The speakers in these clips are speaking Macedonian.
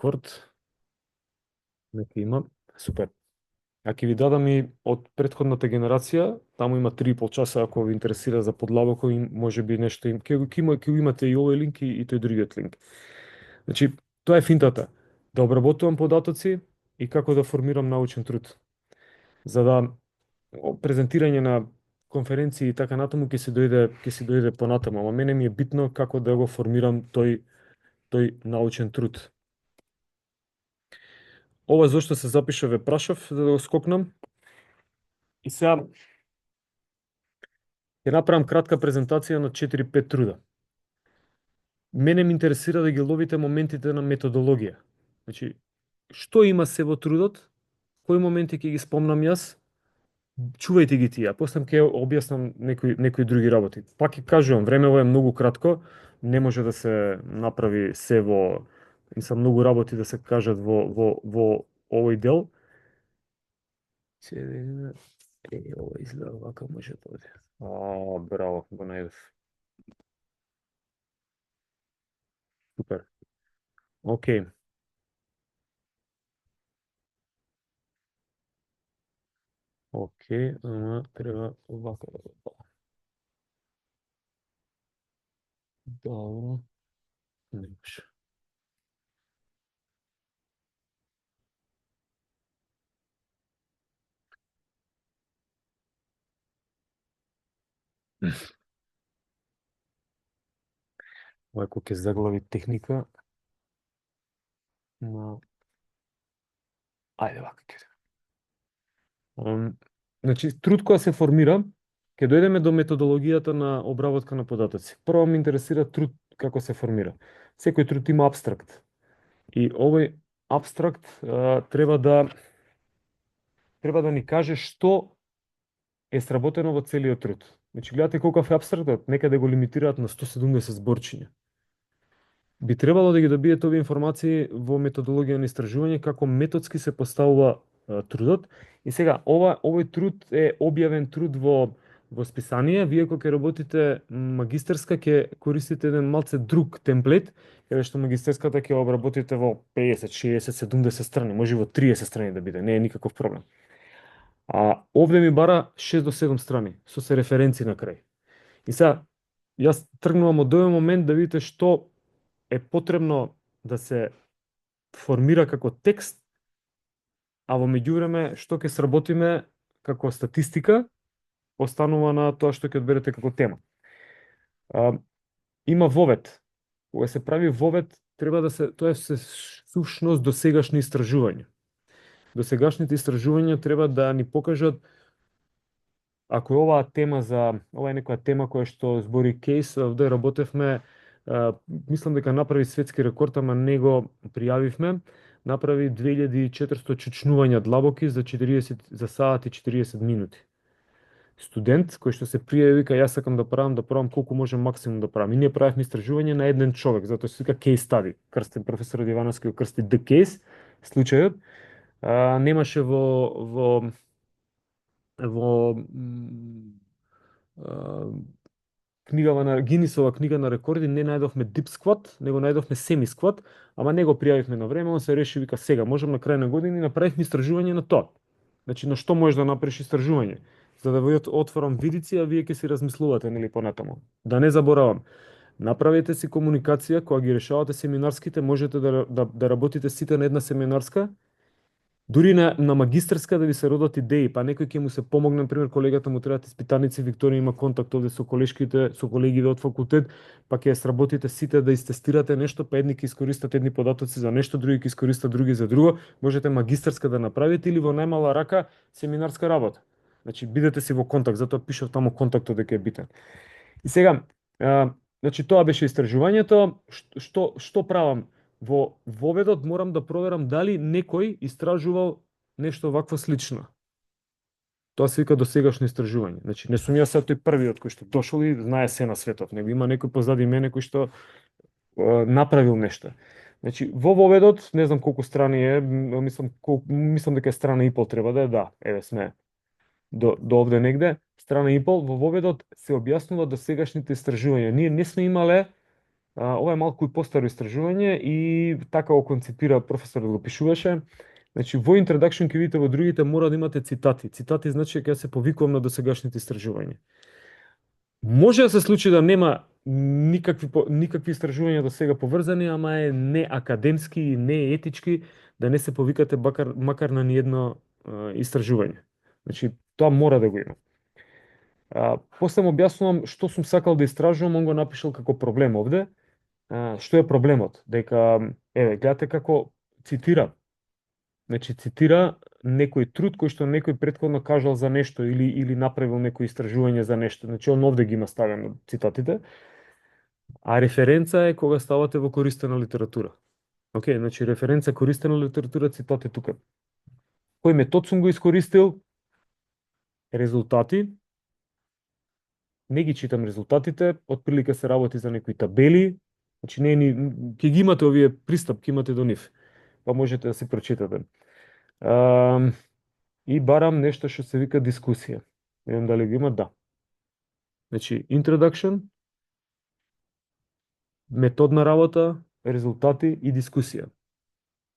рекорд. Нека има. Супер. А ќе ви дадам и од претходната генерација, таму има 3,5 часа, ако ви интересира за подлабоко, и може би нешто им ќе имате и овој линк и тој другиот линк. Значи, тоа е финтата. Да обработувам податоци и како да формирам научен труд. За да презентирање на конференции и така натаму ќе се дојде понатаму, ама мене ми е битно како да го формирам тој научен труд. Ова зошто се запиша ве прашав за да го скокнам. И сега ќе направам кратка презентација на 4-5 труда. Мене ме интересира да ги ловите моментите на методологија. Значи, што има се во трудот, кои моменти ќе ги спомнам јас, чувајте ги тие, после ќе објаснам некои други работи. Пак ќе кажувам, времево е многу кратко, не може да се направи се во, мислам, многу работи да се кажат во овој дел. Ова изгледа вака, може да оде. Браво, го најдов. Супер. Океј. Океј, ама треба вака да го правам. Добро. Не може. Ова кој ќе заглави техника на... Ајде вака ќе. Значи, труд која се формира, ќе дојдеме до методологијата на обработка на податоци. Прво ме интересира труд како се формира. Секој труд има абстракт. И овој абстракт треба да ни каже што е сработено во целиот труд. Значи, гледате колку е абстрактот, некаде го лимитираат на 170 зборчиња. Би требало да ги добиете овие информации во методологија на истражување, како методски се поставува трудот. И сега, овој труд е објавен труд во списание. Вие кога ќе работите магистерска, ќе користите еден малце друг темплет, каде што магистерската ќе обработите во 50, 60, 70 страни, може во 30 страни да биде, не е никаков проблем. Овде ми бара 6 до 7 страни, со се референци на крај. И сега, јас тргнувам од овој момент да видите што е потребно да се формира како текст, а во меѓувреме што ќе сработиме како статистика, останува на тоа што ќе одберете како тема. Има вовед. Кога се прави вовед, треба да тоа е сушност досегашни истражувања. Досегашните истражувања треба да ни покажат, ако е ова е некоја тема која што збори кейс, овде работевме, мислам дека направи светски рекорд, ама не го пријавивме, направи 2400 чучнувања длабоки за саат и 40 минути. Студент кој што се пријави вика јас сакам да правам колку можам максимум да правам. И ние правевме истражување на еден човек, затоа се вика кейс стади. Крстен професор Дивановски го крсти the case случајот. Немаше во книгава на Гинисова книга на рекорди, не најдовме deep squat, него најдовме semi squat, ама не го пријавивме на време, он се реши вика сега можам на крај на година и направивме истражување на тоа. Значи на што можеш да направиш истражување? За да ви отворам видици, а вие ќе си размислувате нели понатаму. Да не заборавам. Направете си комуникација кога ги решавате семинарските, можете да работите сите на една семинарска. Дури на магистерска да ви се родат идеи, па некој ќе му се помогне, например, колегата му требаат испитаници, Викторија има контакт овде со колегите од факултет, па ќе сработите сите да истестирате нешто, па едни ќе искористат едни податоци за нешто, други ќе искористат други за друго, можете магистерска да направите или во најмала рака семинарска работа. Значи бидете си во контакт, затоа пишав таму контактот дека е битен. И сега, значи тоа беше истражувањето, што правам? Во воведот морам да проверам дали некој истражувал нешто вакво слично. Тоа се вика досегашно истражување. Значи, не сум јас тој првиот кој што дошол и знае се на светот, него има некој позади мене кој што направил нешто. Значи, во воведот, не знам колку страни е, мислам дека е страна и пол треба да е, да, еве сме до овде негде, страна и пол, во воведот се објаснува досегашните истражувања. Ние не сме имале Ова е малку и постаро истражување и така го концепира професорот го пишуваше. Значи, во introduction ќе видите во другите мора да имате цитати. Цитати значи ќе се повикувам на досегашните истражувања. Може да се случи да нема никакви истражувања до сега поврзани, ама е не академски и не етички да не се повикате макар на ниедно истражување. Значи, тоа мора да го има. После му објаснувам што сум сакал да истражувам, он го напишал како проблем овде. Што е проблемот? Дека, еве, гледате како цитира. Значи, цитира некој труд кој што некој претходно кажал за нешто или направил некој истражување за нешто. Значи, он овде ги има ставено цитатите. А референца е кога ставате во користена литература. Океј, значи, референца користена литература, цитат е тука. Кој метод сум го искористил? Резултати. Не ги читам резултатите, отприлика се работи за некои табели, значи не ни ќе ги имате овие пристап, ќе имате до нив. Па можете да се прочитате. И барам нешто што се вика дискусија. Видам дали го има, да. Значи introduction, методна работа, резултати и дискусија.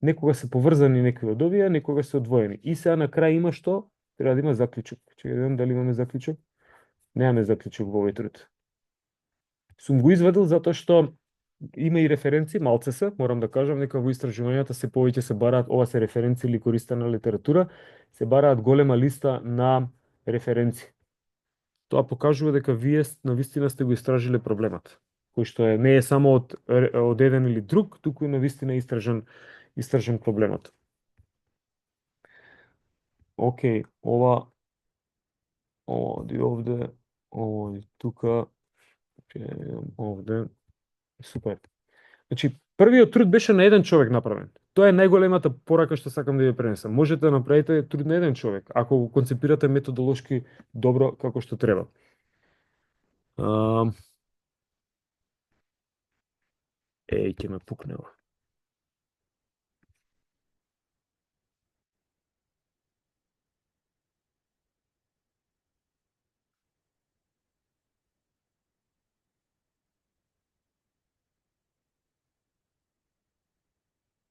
Некога се поврзани некои од овие, некога се одвоени. И сега на крај има што? Треба да има заклучок. Ќе видам дали имаме заклучок. Немаме заклучок во овој труд. Сум го извадил затоа што има и референции, малце се, морам да кажам, нека во истражувањата се повеќе се бараат, ова се референции или користена литература, се бараат голема листа на референции. Тоа покажува дека вие навистина сте го истражиле проблемот, кој што не е само од еден или друг, туку и навистина истражен проблемот. Океј, оди овде, оди тука, овде, супер. Значи, првиот труд беше на еден човек направен. Тоа е најголемата порака што сакам да ја пренесам. Можете да направите труд на еден човек, ако го концепирате методолошки добро како што треба. Ќе ме пукне ова.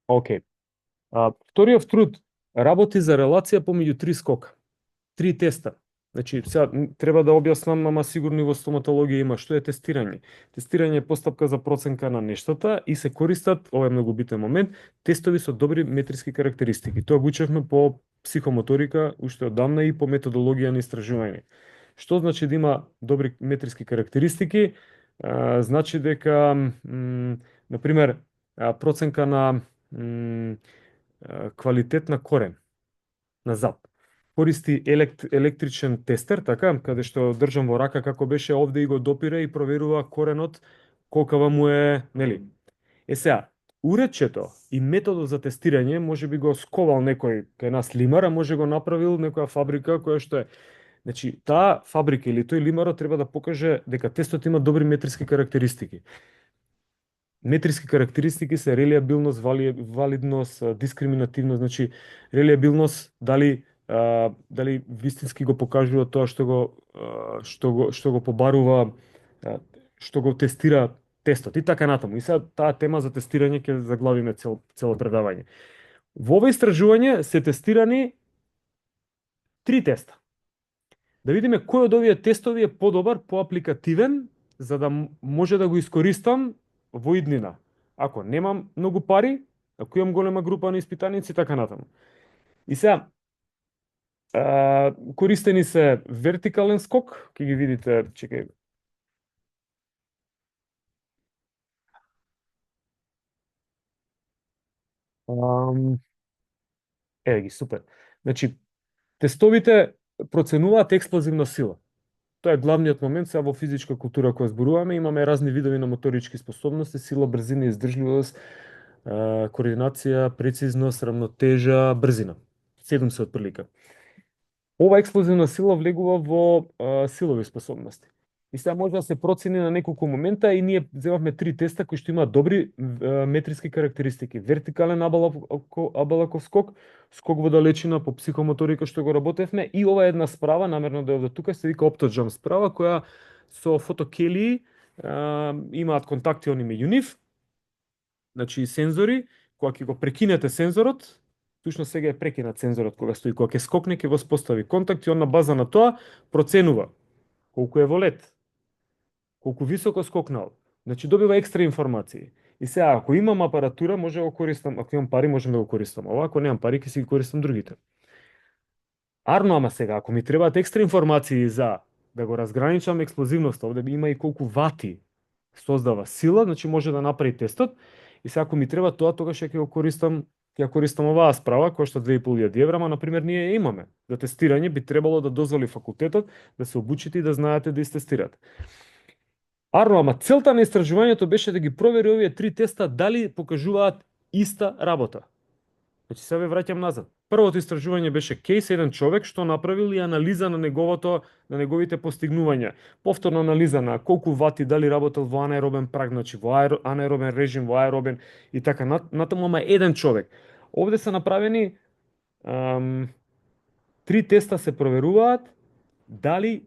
Океј. Вториот труд работи за релација помеѓу три скока. Три теста. Значи, сега треба да објаснам, ама сигурно и во стоматологија има што е тестирање. Тестирање е постапка за проценка на нештата и се користат, ова е многу битен момент, тестови со добри метриски карактеристики. Тоа го учевме по психомоторика уште одамна и по методологија на истражување. Што значи да има добри метриски карактеристики? Значи дека, например, проценка на квалитет на корен на зап. Користи електричен тестер, така, каде што држам во рака како беше овде и го допира и проверува коренот колкава му е, нели. Сега, уредчето и методот за тестирање може би го сковал некој кај нас лимар, а може го направил некоја фабрика која што е. Значи, таа фабрика или тој лимарот треба да покаже дека тестот има добри метриски карактеристики. Метриски карактеристики се релиабилност, валидност, дискриминативност, значи релиабилност дали вистински го покажува тоа што го побарува, што го тестира тестот и така натаму. И сега таа тема за тестирање ќе заглавиме цело предавање. Во ова истражување се тестирани три теста. Да видиме кој од овие тестови е подобар, поапликативен, за да може да го искористам во иднина. Ако немам многу пари, ако имам голема група на испитаници, така натаму. И сега, користени се вертикален скок, ќе ги видите, чекај. Еве ги, супер. Значи, тестовите проценуваат експлозивна сила. Тоа е главниот момент сега во физичка култура која зборуваме, имаме разни видови на моторички способности, сила, брзина, издржливост, координација, прецизност, рамнотежа, брзина. 7 се отприлика. Ова експлозивна сила влегува во силови способности. И сега може да се процени на неколку момента и ние земавме три теста кои што имаат добри метриски карактеристики. Вертикален Абалаков скок, скок во далечина по психомоторика што го работевме и ова е една справа, намерно да е овде тука, се вика Optojump справа, која со фотокелии имаат контакти меѓу нив, значи сензори, кога ќе го прекинете сензорот, тушно сега е прекинат сензорот кога стои, кога ќе скокне ќе воспостави контакт и он на база на тоа проценува колку е во лет, колку високо скокнал. Значи добива екстра информации. И сега ако имам апаратура, може да го користам, ако имам пари, можам да го користам. Ова ако немам пари, ќе си ги користам другите. Арно, ама сега, ако ми требаат екстра информации за да го разграничам експлозивноста, овде има и колку вати создава сила, значи може да направи тестот. И сега ако ми треба тоа, тогаш ќе го користам, ќе ја користам оваа справа, која што 2500 евра, ама например ние ја имаме. За тестирање би требало да дозволи факултетот да се обучите и да знаете да истестирате. Арно, ама целта на истражувањето беше да ги провери овие три теста дали покажуваат иста работа. Значи се ве враќам назад. Првото истражување беше кейс, еден човек што направил и анализа на на неговите постигнувања. Повторно анализа на колку вати, дали работел во анаеробен праг, значи во анаеробен режим, во аеробен и така натаму, ама еден човек. Овде се направени три теста се проверуваат дали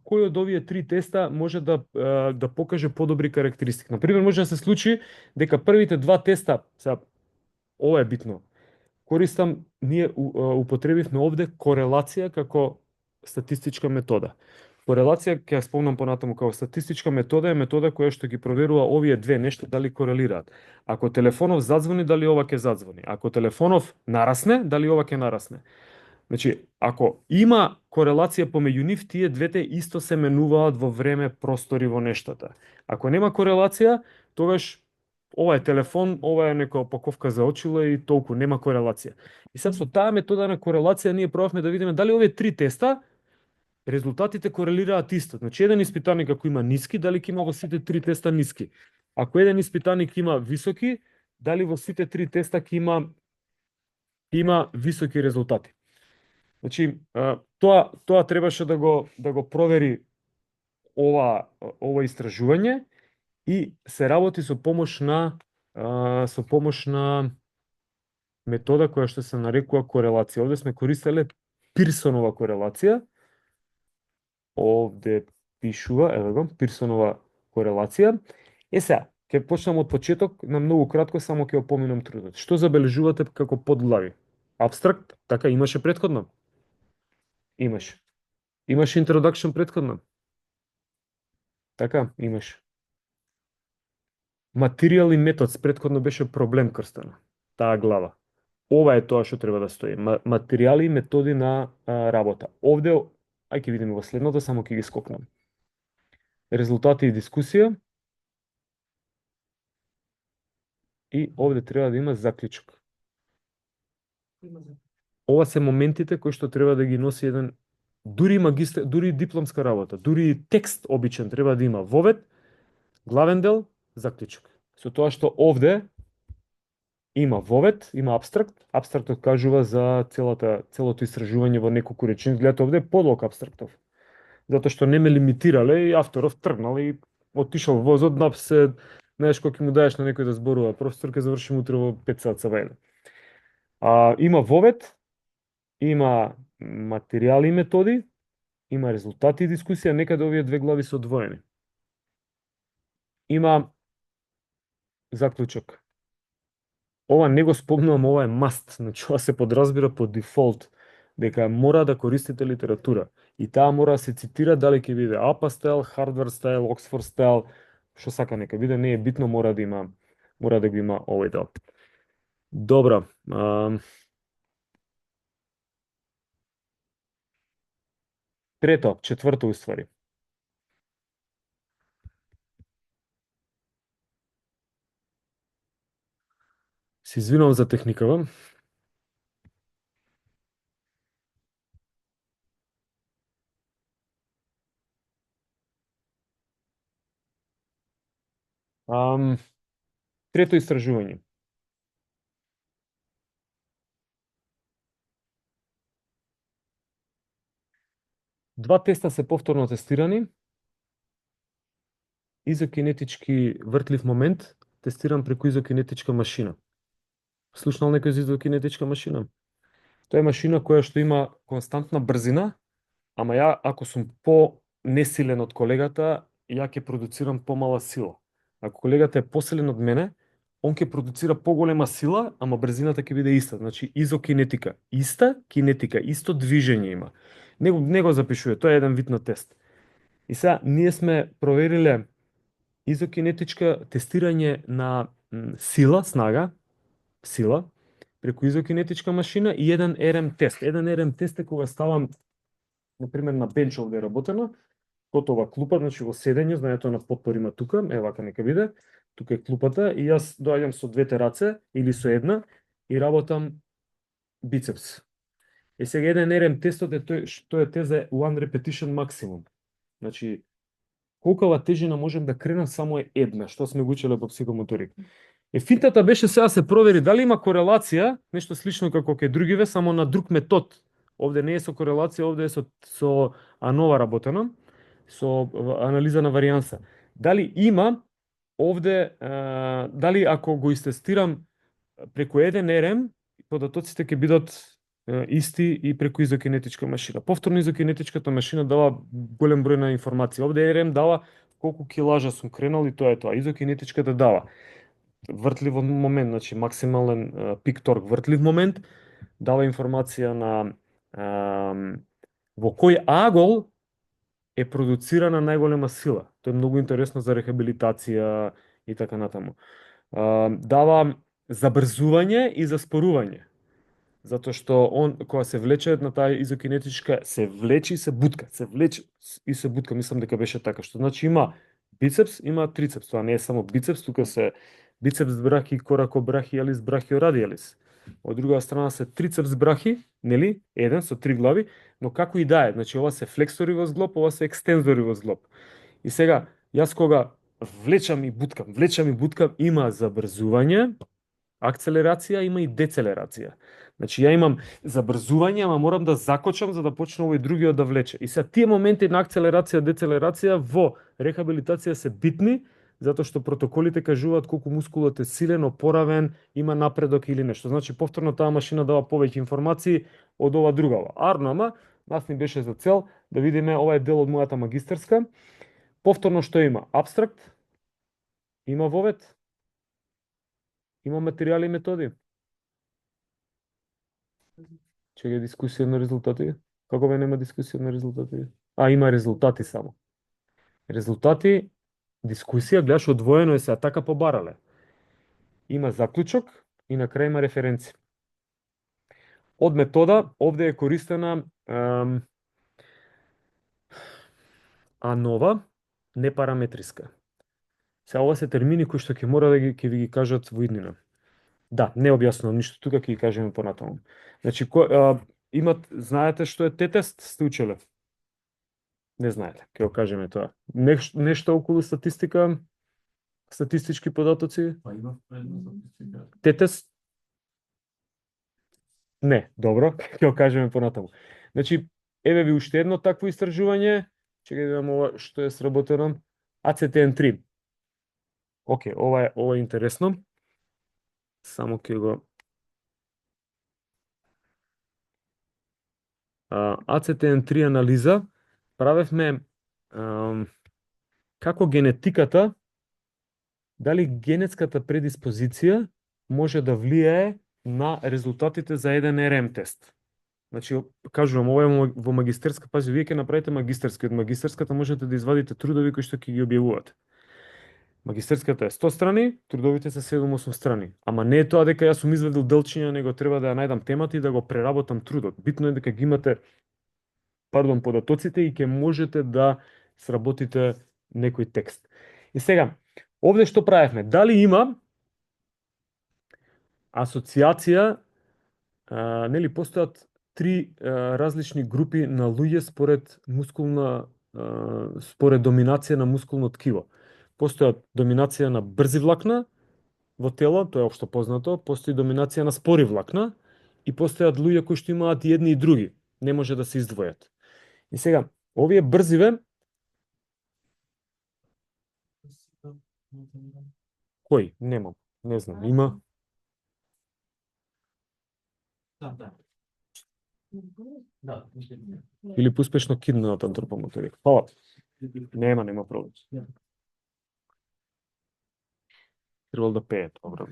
кој од овие три теста може да покаже подобри карактеристики. Например, може да се случи дека првите два теста, сега ова е битно, ние употребивме овде корелација како статистичка метода. Корелација, ќе ја спомнам понатаму, како статистичка метода е метода која што ги проверува овие две нешта дали корелираат. Ако телефонов задзвони, дали ова ќе задзвони. Ако телефонов нарасне, дали ова ќе нарасне. Значи, ако има корелација помеѓу нив, тие двете исто се менуваат во време, простори во нештата. Ако нема корелација, тогаш ова е телефон, ова е некоја опаковка за очила и толку, нема корелација. И сега со таа метода на корелација ние пробавме да видиме дали овие три теста резултатите корелираат исто. Значи еден испитаник ако има ниски, дали ќе има во сите три теста ниски. Ако еден испитаник има високи, дали во сите три теста ќе има високи резултати. Значи, тоа требаше да го провери ова истражување и се работи со помош на метода која што се нарекува корелација. Овде сме користеле Пирсонова корелација. Овде пишува, еве го, Пирсонова корелација. Сега, ќе почнам од почеток, на многу кратко само ќе опоминам трудот. Што забележувате како подглави? Абстракт, така имаше претходно? Имаше. Имаше introduction претходно? Така, имаше. Материјал и метод претходно беше проблем крстена. Таа глава. Ова е тоа што треба да стои. Материјали и методи на работа. Овде, ќе видиме во следното, само ќе ги скокнам. Резултати и дискусија. И овде треба да има заклучок. Ова се моментите кои што треба да ги носи еден дури дипломска работа, дури текст обичен треба да има вовед, главен дел, заклучок. Со тоа што овде има вовед, има абстракт, абстрактот кажува за целото истражување во неколку реченици. Гледате овде е подлог абстрактов. Затоа што не ме лимитирале и авторов тргнал и отишол возот, знаеш кога ќе му даеш на некој да зборува, професор ќе завршим утре во 5 сат вајле. Има вовед, има материјали и методи, има резултати и дискусија, некаде овие две глави се одвоени. Има заклучок. Ова не го спомнувам, ова е must, значи ова се подразбира по дефолт, дека мора да користите литература. И таа мора да се цитира дали ќе биде APA стайл, Harvard стайл, Oxford стайл, што сака нека биде, не е битно, мора да го има овој дел. Добро. Четврто уствари. Се извинувам за техникава. Трето истражување. Два теста се повторно тестирани. Изокинетички вртлив момент тестиран преку изокинетичка машина. Слушнал некој за изокинетичка машина? Тоа е машина која што има константна брзина, ама ја ако сум по несилен од колегата, ја ќе продуцирам помала сила. Ако колегата е посилен од мене, он ќе продуцира поголема сила, ама брзината ќе биде иста. Значи изокинетика, иста кинетика, исто движење има. Не го запишува, тоа е еден вид на тест. И сега ние сме провериле изокинетичка тестирање на сила, снага, сила, преку изокинетичка машина и еден РМ тест. Еден РМ тест е кога ставам, например, на бенч овде работено, готова клупа, значи во седење, знаете на подпор има тука, вака нека биде, тука е клупата и јас доаѓам со двете раце или со една и работам бицепс. И сега еден РМ тестот е тој е тест за one repetition максимум. Значи, колкава тежина можем да кренам само е една, што сме го учеле по психомоторика. Финтата беше сега се провери дали има корелација, нешто слично како кај другиве, само на друг метод. Овде не е со корелација, овде е со АНОВА работено, со анализа на варијанса. Дали има овде, дали ако го истестирам преку еден РМ, податоците ќе бидат исти и преку изокинетичка машина. Повторно изокинетичката машина дава голем број на информации. Овде РМ дава колку килажа сум кренал и тоа е тоа. Изокинетичката дава вртлив момент, значи максимален пик торк вртлив момент, дава информација на во кој агол е продуцирана најголема сила. Тоа е многу интересно за рехабилитација и така натаму. Дава забрзување и заспорување. Затоа што он кога се влече на таа изокинетичка се влече и се бутка, се влече и се бутка, мислам дека беше така, што значи има бицепс, има трицепс, тоа не е само бицепс, тука се бицепс брахи, коракобрахиалис, брахиорадиалис. Од друга страна се трицепс брахи, нели? Еден со три глави, но како и да е, значи ова се флексори во зглоб, ова се екстензори во зглоб. И сега, јас кога влечам и буткам, има забрзување, акцелерација, има и децелерација. Значи ја имам забрзување, ама морам да закочам за да почне овој другиот да влече. И сега тие моменти на акцелерација, децелерација во рехабилитација се битни, затоа што протоколите кажуваат колку мускулот е силен, опоравен, има напредок или нешто. Значи повторно таа машина дава повеќе информации од ова другава. Арно, ама нас ни беше за цел да видиме, ова е дел од мојата магистарска. Повторно што има? Абстракт, има вовед, има материјали и методи. Чега дискусија на резултати? Како бе нема дискусија на резултати? Има резултати само. Резултати, дискусија, гледаш одвоено е сега, така побарале. Има заклучок и на крај има референци. Од метода, овде е користена АНОВА, непараметриска. Сега ова се термини кои што ќе мора да ќе ви ги кажат во иднина. Да, не објаснувам ништо тука, ќе ги кажеме понатаму. Значи, имат, знаете што е Т-тест, сте учеле? Не знаете, ќе го кажеме тоа. Нешто околу статистика, статистички податоци? Па има статистика. Т-тест? Не, добро, ќе го кажеме понатаму. Значи, еве ви уште едно такво истражување, ќе ги видам ова што е сработено. ACTN3. Океј, ова е интересно. Само ќе го ACTN3 анализа правевме како генетиката, дали генетската предиспозиција може да влијае на резултатите за еден РМ тест. Значи, кажувам, ова е во магистерска, пази, вие ќе направите магистерска, од магистерската можете да извадите трудови кои што ќе ги објавувате. Магистерската е 100 страни, трудовите се 7-8 страни. Ама не е тоа дека јас сум извадил делчиња, него треба да ја најдам темата и да го преработам трудот. Битно е дека ги имате податоците и ќе можете да сработите некој текст. И сега, овде што правевме? Дали има асоциација, нели постојат три различни групи на луѓе според според доминација на мускулно ткиво. Постојат доминација на брзи влакна во тело, тоа е општо познато, постои доминација на спори влакна и постојат луѓе кои што имаат и едни и други, не може да се издвојат. И сега, овие брзиве, кој? Немам, не знам, има? Да. Или успешно киднат антропомоторика. Фала. Нема проблем. Требало да пее, добро.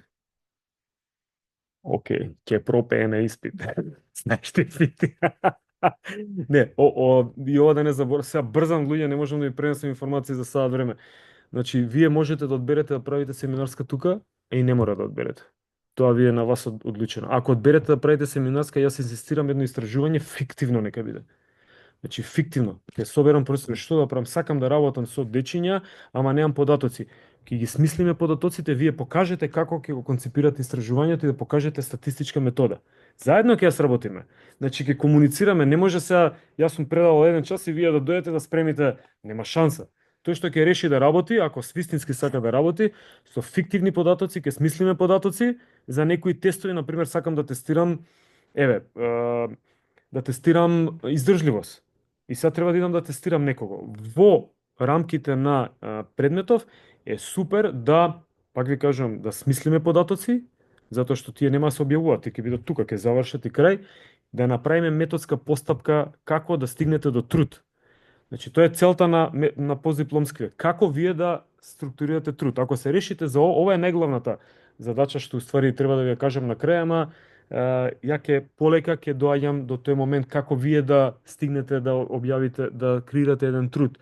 Океј, ќе пропее на испит. Знаеш ти фити. Не, и ова да не заборам, сега брзам луѓе, не можам да ви пренесам информации за саат време. Значи, вие можете да одберете да правите семинарска тука, и не мора да одберете. Тоа ви е на вас одлучено. Ако одберете да правите семинарска, јас инсистирам едно истражување, фиктивно нека биде. Значи, фиктивно. Ќе соберам просто што да правам, сакам да работам со дечиња, ама немам податоци. Ќе ги смислиме податоците, вие покажете како ќе го концепирате истражувањето и да покажете статистичка метода. Заедно ќе ја сработиме. Значи ќе комуницираме, не може сега јас сум предал еден час и вие да дојдете да спремите, нема шанса. Тој што ќе реши да работи, ако свистински сака да работи, со фиктивни податоци, ќе смислиме податоци за некои тестови, на пример сакам да тестирам, да тестирам издржливост. И сега треба да идам да тестирам некого. Во рамките на предметов е супер да, пак ви кажам, да смислиме податоци, затоа што тие нема да се објавуваат, тие ќе бидат тука, ќе завршат и крај, да направиме методска постапка како да стигнете до труд. Значи, тоа е целта на постдипломскиот. Како вие да структурирате труд? Ако се решите за ова е најглавната задача што уствари треба да ви ја кажам на крај, ама ја ќе полека ќе доаѓам до тој момент како вие да стигнете да објавите, да креирате еден труд.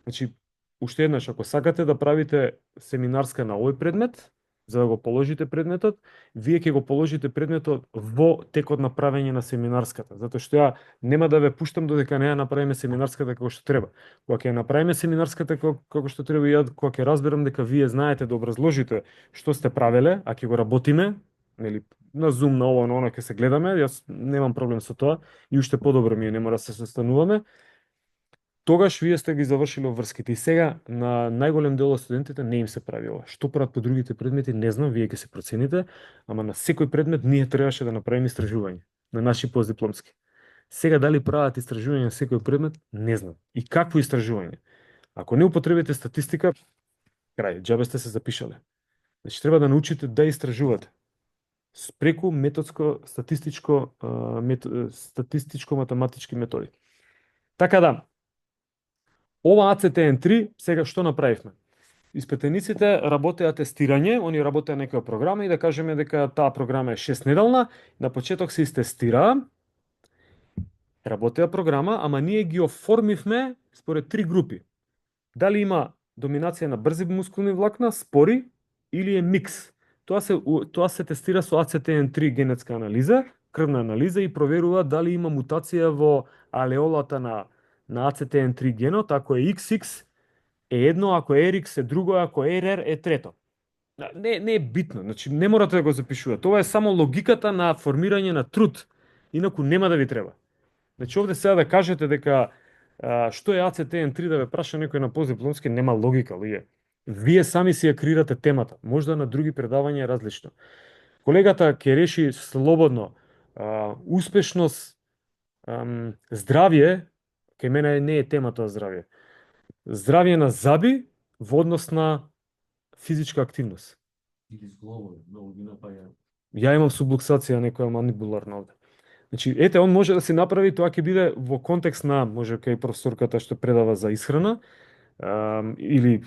Значи, уште еднаш, ако сакате да правите семинарска на овој предмет, за да го положите предметот, вие ќе го положите предметот во текот на правење на семинарската, затоа што ја нема да ве пуштам додека не ја направиме семинарската како што треба. Кога ќе ја направиме семинарската како што треба, ја кога ќе разберам дека вие знаете да образложите што сте правеле, а ќе го работиме, нели, на Zoom, на ова, на она ќе се гледаме, јас немам проблем со тоа и уште подобро ми е, не мора да се состануваме. Тогаш вие сте ги завршиле обврските и сега на најголем дел од студентите не им се прави ова. Што прават по другите предмети, не знам, вие ќе се процените, ама на секој предмет ние требаше да направиме истражување на наши постдипломски. Сега дали прават истражување на секој предмет, не знам. И какво истражување? Ако не употребите статистика, крај, џабе сте се запишале. Значи треба да научите да истражувате спреку методско статистичко математички методи. Така да, ова ACTN3, сега што направивме? Испитениците работеа тестирање, они работеа некоја програма и да кажеме дека таа програма е 6-неделна, на почеток се истестираа, работеа програма, ама ние ги оформивме според 3 групи. Дали има доминација на брзи мускулни влакна, спори или е микс. Тоа се тестира со ACTN3 генетска анализа, крвна анализа и проверува дали има мутација во алеолата на ACTN3 генот, ако е XX е едно, ако е RX е друго, ако е RR е трето. Не е битно, значи не морате да го запишувате. Тоа е само логиката на формирање на труд, инаку нема да ви треба. Значи овде сега да кажете дека што е ACTN3 да ве праша некој на постдипломски, нема логика, луѓе. Вие сами си ја креирате темата, можда на други предавања е различно. Колегата ќе реши слободно успешност, здравје, кај мене не е темата здравје. Здравје на заби во однос на физичка активност. Или зглобови, многу ги напаѓаат. Ја имам сублуксација некоја манибуларна овде. Значи, ете, он може да се направи, тоа ќе биде во контекст на, може кај професорката што предава за исхрана, или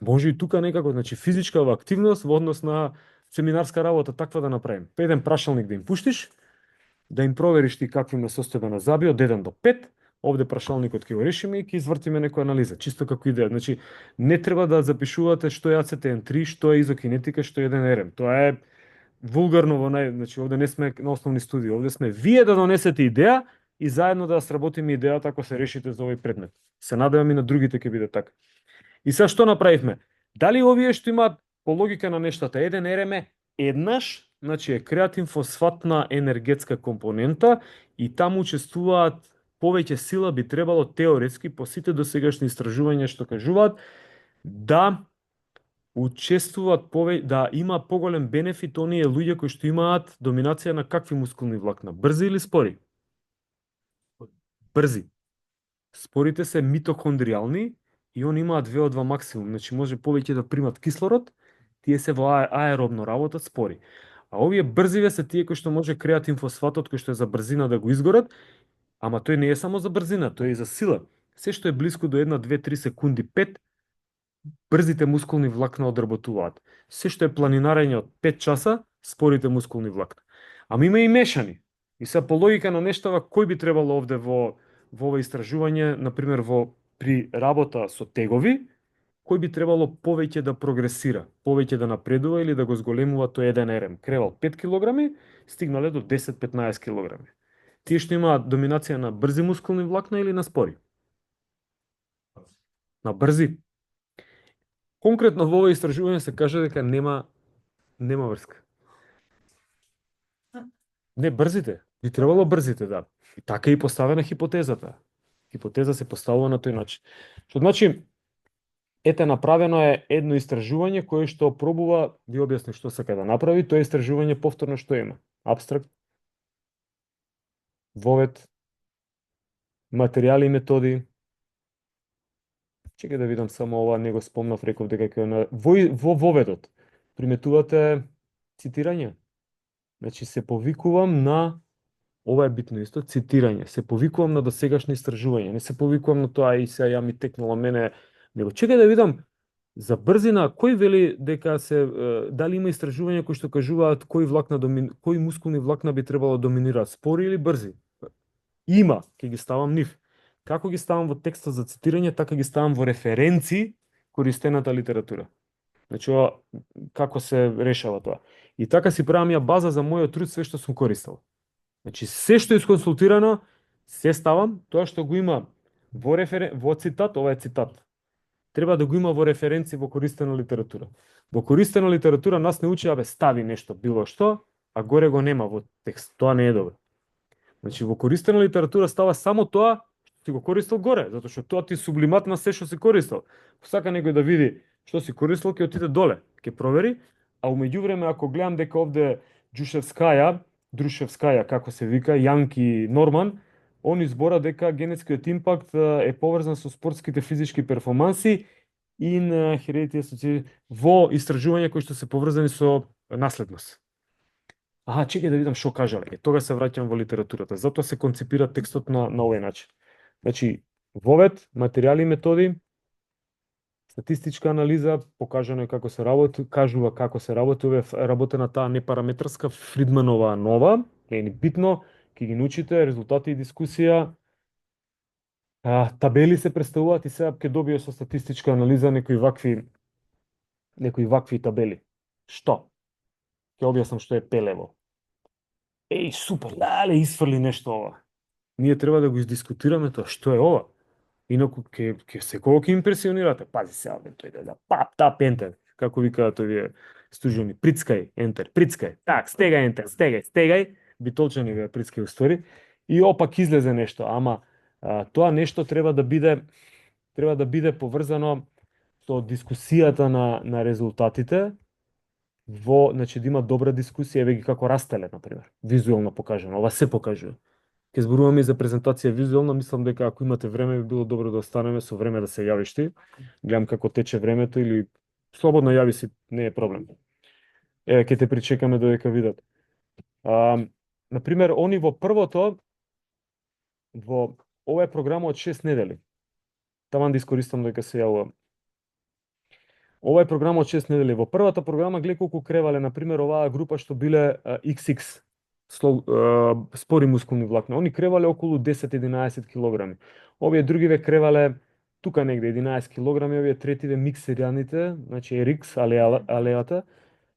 може и тука некако, значи физичка активност во однос на семинарска работа, таква да направим. Еден прашалник да им пуштиш, да им провериш ти какви има состојба на заби од 1 до 5, овде прашалникот ќе го решиме и ќе извртиме некоја анализа, чисто како идеја. Значи, не треба да запишувате што е ACTN3, што е изокинетика, што е 1RM. Тоа е вулгарно значи овде не сме на основни студии, овде сме вие да донесете идеја и заедно да сработиме идејата ако се решите за овој предмет. Се надевам и на другите ќе биде така. И сега што направивме? Дали овие што имаат по логика на нештата 1RM е еднаш, значи е креатин фосфатна енергетска компонента и таму учествуваат повеќе сила би требало теоретски по сите досегашни истражувања што кажуваат да учествуваат да има поголем бенефит оние луѓе кои што имаат доминација на какви мускулни влакна, брзи или спори? Брзи. Спорите се митохондриални и они имаат VO2 максимум, значи може повеќе да примат кислород, тие се во аеробно работат спори. А овие брзиве се тие кои што може креатин фосфатот кој што е за брзина да го изгорат, ама тој не е само за брзина, тој е и за сила. се што е блиску до 1, 2, 3 секунди, 5, брзите мускулни влакна одработуваат. Се што е планинарење од 5 часа, спорите мускулни влакна. Ама има и мешани. И се по логика на нештава, кој би требало овде во ова истражување, например при работа со тегови, кој би требало повеќе да прогресира, повеќе да напредува или да го зголемува тој еден ерем. Кревал 5 килограми, стигнале до 10-15 килограми. Тие што имаат доминација на брзи мускулни влакна или на спори? На брзи. Конкретно во ова истражување се каже дека нема врска. Не брзите, би требало брзите, да. И така и поставена хипотезата. Хипотеза се поставува на тој начин. Што значи, ете направено е едно истражување кое што пробува, ви објасни што сака да направи, тоа истражување повторно што има? Апстракт, вовед, материјали и методи. Чекај да видам само ова, не го спомнав, реков дека ќе во воведот приметувате цитирање. Значи се повикувам на, ова е битно исто, цитирање. Се повикувам на досегашни истражувања, не се повикувам на тоа и сега ја ми текнало мене. Него чекај да видам за брзина, кој вели дека дали има истражувања кои што кажуваат кои мускулни влакна би требало да доминираат, спори или брзи? Има, ќе ги ставам нив. Како ги ставам во текстот за цитирање, така ги ставам во референци користената литература. Значи, како се решава тоа. И така си правам ја база за мојот труд, све што сум користел. Значи, се што е исконсултирано, се ставам, тоа што го има во цитат, ова е цитат. Треба да го има во референци во користена литература. Во користена литература нас не учи, стави нешто, било што, а горе го нема во текст. Тоа не е добро. Значи, во користена литература става само тоа што си го користел горе, затоа што тоа ти сублимат на се што си користел. Сака некој да види што си користел, ќе отиде доле, ќе провери, а умеѓувреме ако гледам дека овде Друшевскаја, како се вика, Јанки Норман, они збора дека генетскиот импакт е поврзан со спортските физички перформанси и на heredity во истражувања кои што се поврзани со наследност. Чекај да видам што кажале. Тога се враќам во литературата. Затоа се концепира текстот на овој начин. Значи, вовед, материјали и методи, статистичка анализа, покажано е како се работи, кажува како се работи, работена таа непараметарска Фридманова нова, е битно, ќе ги научите, резултати и дискусија, табели се представуваат и сега ќе добие со статистичка анализа некои вакви табели. Што? Ќе објаснам што е Пелево. Супер, изфрли нешто ова. Ние треба да го издискутираме тоа, што е ова. Инаку ќе секој ќе импресионирате. Пази се, тој да тап ентер, како викаат овие стужени, прицкај ентер, прицкај. Так, стегај ентер, стегај, битолчани ве прицкај устори и опак излезе нешто, ама тоа нешто треба да биде поврзано со дискусијата на резултатите значи да има добра дискусија, еве ги како растеле на пример, визуелно покажано, ова се покажува. Ке зборуваме и за презентација визуелно, мислам дека ако имате време би било добро да останеме со време да се јавиш ти. Гледам како тече времето или слободно јави си, не е проблем. Ке те причекаме додека видат. Например, они во првото, ова е програма од 6 недели. Таман да искористам дека се јавувам. Ова е програма од 6 недели. Во првата програма гледа колку кревале, например, оваа група што биле XX, спори мускулни влакна. Они кревале околу 10-11 килограми. Овие другиве кревале тука негде 11 килограми, овие третиве миксеријаните, значи RX, алеата,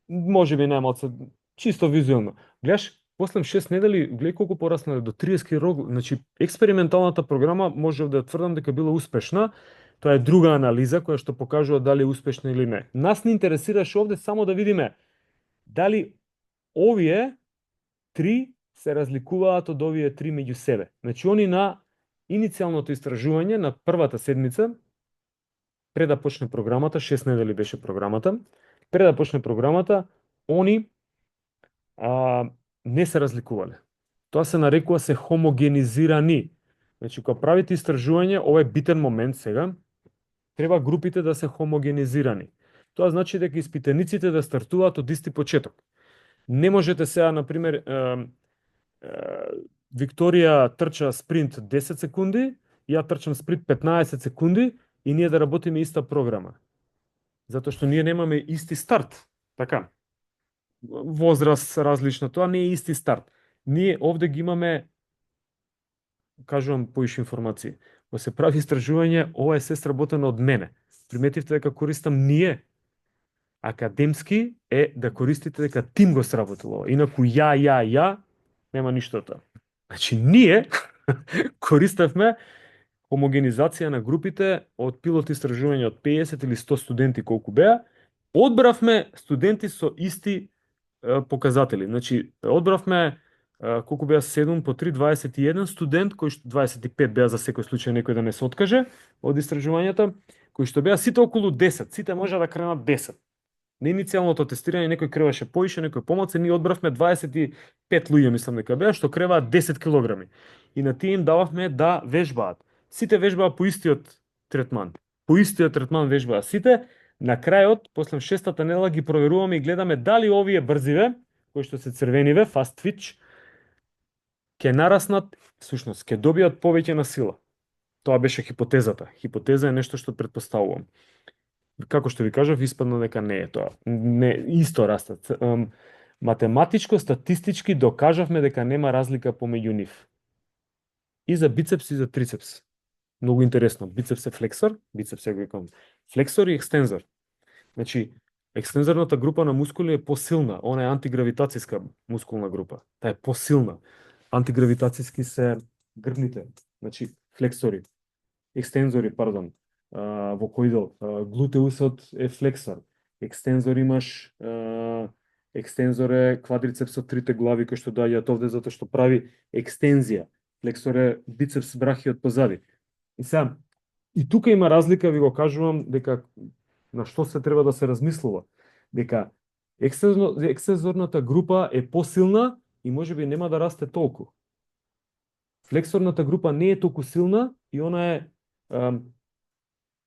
може би најмалку, чисто визуелно. Гледаш, после 6 недели, гледај колку пораснале до 30 кг, значи експерименталната програма може да тврдам дека била успешна. Тоа е друга анализа која што покажува дали е успешна или не. Нас не интересираше овде само да видиме дали овие три се разликуваат од овие три меѓу себе. Значи, они на иницијалното истражување на првата седмица, пред да почне програмата, 6 недели беше програмата, пред да почне програмата, они не се разликувале. Тоа се нарекува се хомогенизирани. Значи, кога правите истражување, ова е битен момент сега, треба групите да се хомогенизирани. Тоа значи дека испитаниците да стартуваат од исти почеток. Не можете сега, например, Викторија трча спринт 10 секунди ја трчам спринт 15 секунди и ние да работиме иста програма. Затоа што ние немаме исти старт. Така. Возраст различна, тоа не е исти старт. Ние овде ги имаме, кажувам поише информации. Кога се прави истражување, ова е се сработено од мене. Приметивте дека користам ние. Академски е да користите дека тим го сработило. Инаку ја, нема ништо од тоа. Значи, ние користевме хомогенизација на групите од пилот истражување од 50 или 100 студенти колку беа, одбравме студенти со исти показатели. Значи, одбравме колку беа 7 по 3, 21 студент, кои што 25 беа за секој случај некој да не се откаже од истражувањата, кои што беа сите околу 10, сите можа да кренат 10. На иницијалното тестирање некој креваше поише, некој помалку, ние одбравме 25 луѓе, мислам дека беа, што креваат 10 килограми. И на тие им дававме да вежбаат. Сите вежбаа по истиот третман. По истиот третман вежбаа сите. На крајот, после 6-та недела ги проверуваме и гледаме дали овие брзиве, кои што се црвениве, fast twitch, ќе нараснат, всушност, ќе добијат повеќе на сила. Тоа беше хипотезата. Хипотеза е нешто што претпоставувам. Како што ви кажав, испадна дека не е тоа. Не, исто растат. Математичко, статистички докажавме дека нема разлика помеѓу нив. И за бицепс и за трицепс. Многу интересно. Бицепс е флексор, бицепс е викам флексор и екстензор. Значи, екстензорната група на мускули е посилна, она е антигравитацијска мускулна група. Таа е посилна. Антигравитацијски се грбните, значи флексори, екстензори, пардон, во кој дел, глутеусот е флексор, екстензор имаш, екстензор е квадрицепсот, трите глави кои што доаѓаат овде затоа што прави екстензија, флексор е бицепс брахиот позади. И сега, и тука има разлика, ви го кажувам, дека на што се треба да се размислува, дека екстензорната група е посилна и можеби нема да расте толку. Флексорната група не е толку силна и она е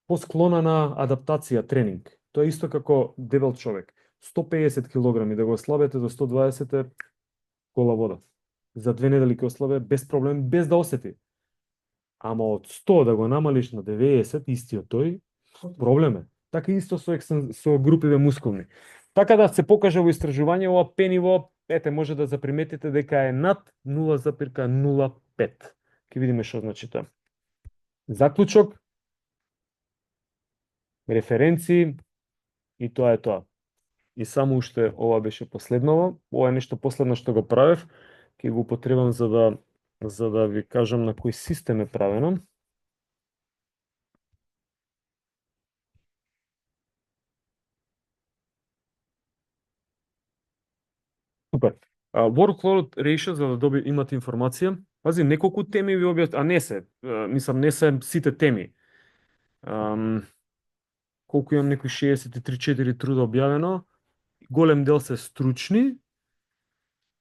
посклона на адаптација, тренинг. Тоа е исто како дебел човек. 150 кг да го ослабете до 120 е кола вода. За 2 недели ќе ослабе без проблем, без да осети. Ама од 100 да го намалиш на 90, истиот тој, проблем е. Така исто со групиве мускулни. Така да се покаже во истражување, ова пениво, ете, може да заприметите дека е над 0,05. Ке видиме што значи тоа. Заклучок, референции и тоа е тоа. И само уште ова беше последново. Ова е нешто последно што го правев. Ке го употребам за да ви кажам на кој систем е правено. Супер. Workload ratio, за да имате информација. Пази, неколку теми ви објаснувам, не се, мислам, не се сите теми. Колку имам некои 63-4 труда објавено, голем дел се стручни,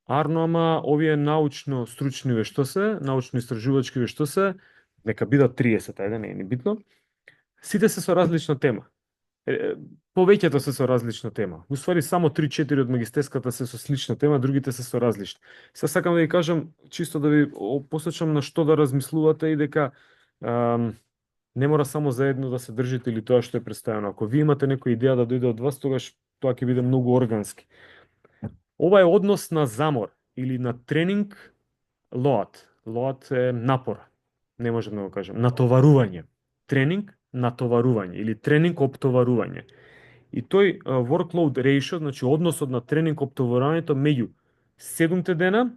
арно, ама овие научно стручни вешто се, научно истражувачки вешто се, нека бидат 30, ајде, не е ни битно. Сите се со различна тема. Повеќето се со различна тема. Уствари само 3-4 од магистерската се со слична тема, другите се со различни. Сега сакам да ви кажам, чисто да ви посочам на што да размислувате и дека не мора само заедно да се држите или тоа што е представено. Ако ви имате некоја идеја да дојде од вас, тогаш тоа ќе биде многу органски. Ова е однос на замор или на тренинг load. Load е напор. Не можам да го кажам. Натоварување. Тренинг, натоварување или тренинг оптоварување. И тој workload ratio, значи односот на тренинг оптоварувањето меѓу 7 дена,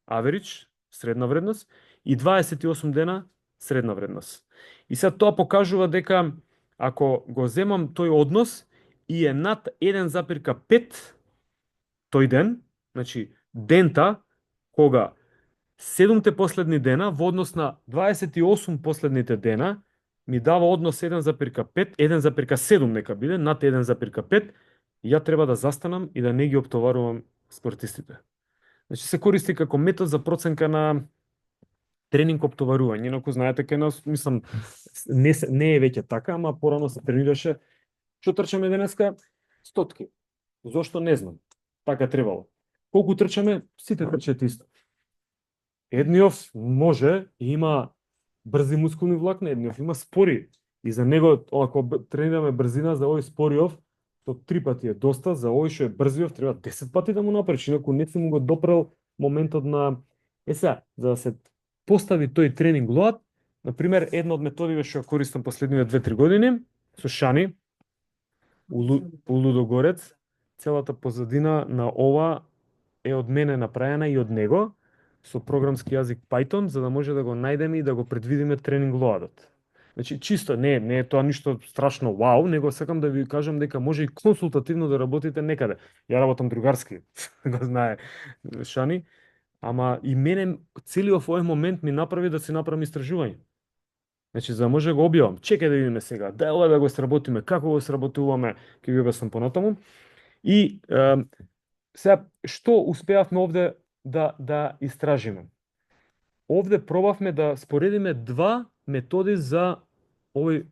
average, средна вредност, и 28 дена, средна вредност. И сега тоа покажува дека ако го земам тој однос и е над 1,5 тој ден, значи дента кога 7 последни дена во однос на 28 последните дена ми дава однос 1,5, 1,7 нека биде, над 1,5, ја треба да застанам и да не ги оптоварувам спортистите. Значи се користи како метод за проценка на тренинг оптоварување. Инаку знаете кај нас, мислам, не е веќе така, ама порано се тренираше. Што трчаме денеска? Стотки. Зошто не знам. Така требало. Колку трчаме? Сите трчат исто. Едниов може, има брзи мускулни влакна, едниот има спори. И за него, ако тренираме брзина за овој спориов, то 3 пати е доста, за овој што е брзиов треба 10 пати да му направиш, инаку не си му го допрел моментот на... Сега, за да се постави тој тренинг лоад, например, една од методите што ја користам последниве 2-3 години, со Шани, у Лудогорец, целата позадина на ова е од мене направена и од него, со програмски јазик Python, за да може да го најдеме и да го предвидиме тренинг лоадот. Значи, чисто, не е тоа ништо страшно вау, него сакам да ви кажам дека може и консултативно да работите некаде. Ја работам другарски, го знае Шани, ама и мене целиот овој момент ми направи да си направам истражување. Значи, за да може да го објавам, чекај да видиме сега, дај ова да го сработиме, како го сработуваме, ќе ви објаснам понатаму. И сега, што успеавме овде да истражиме? Овде пробавме да споредиме два методи за овој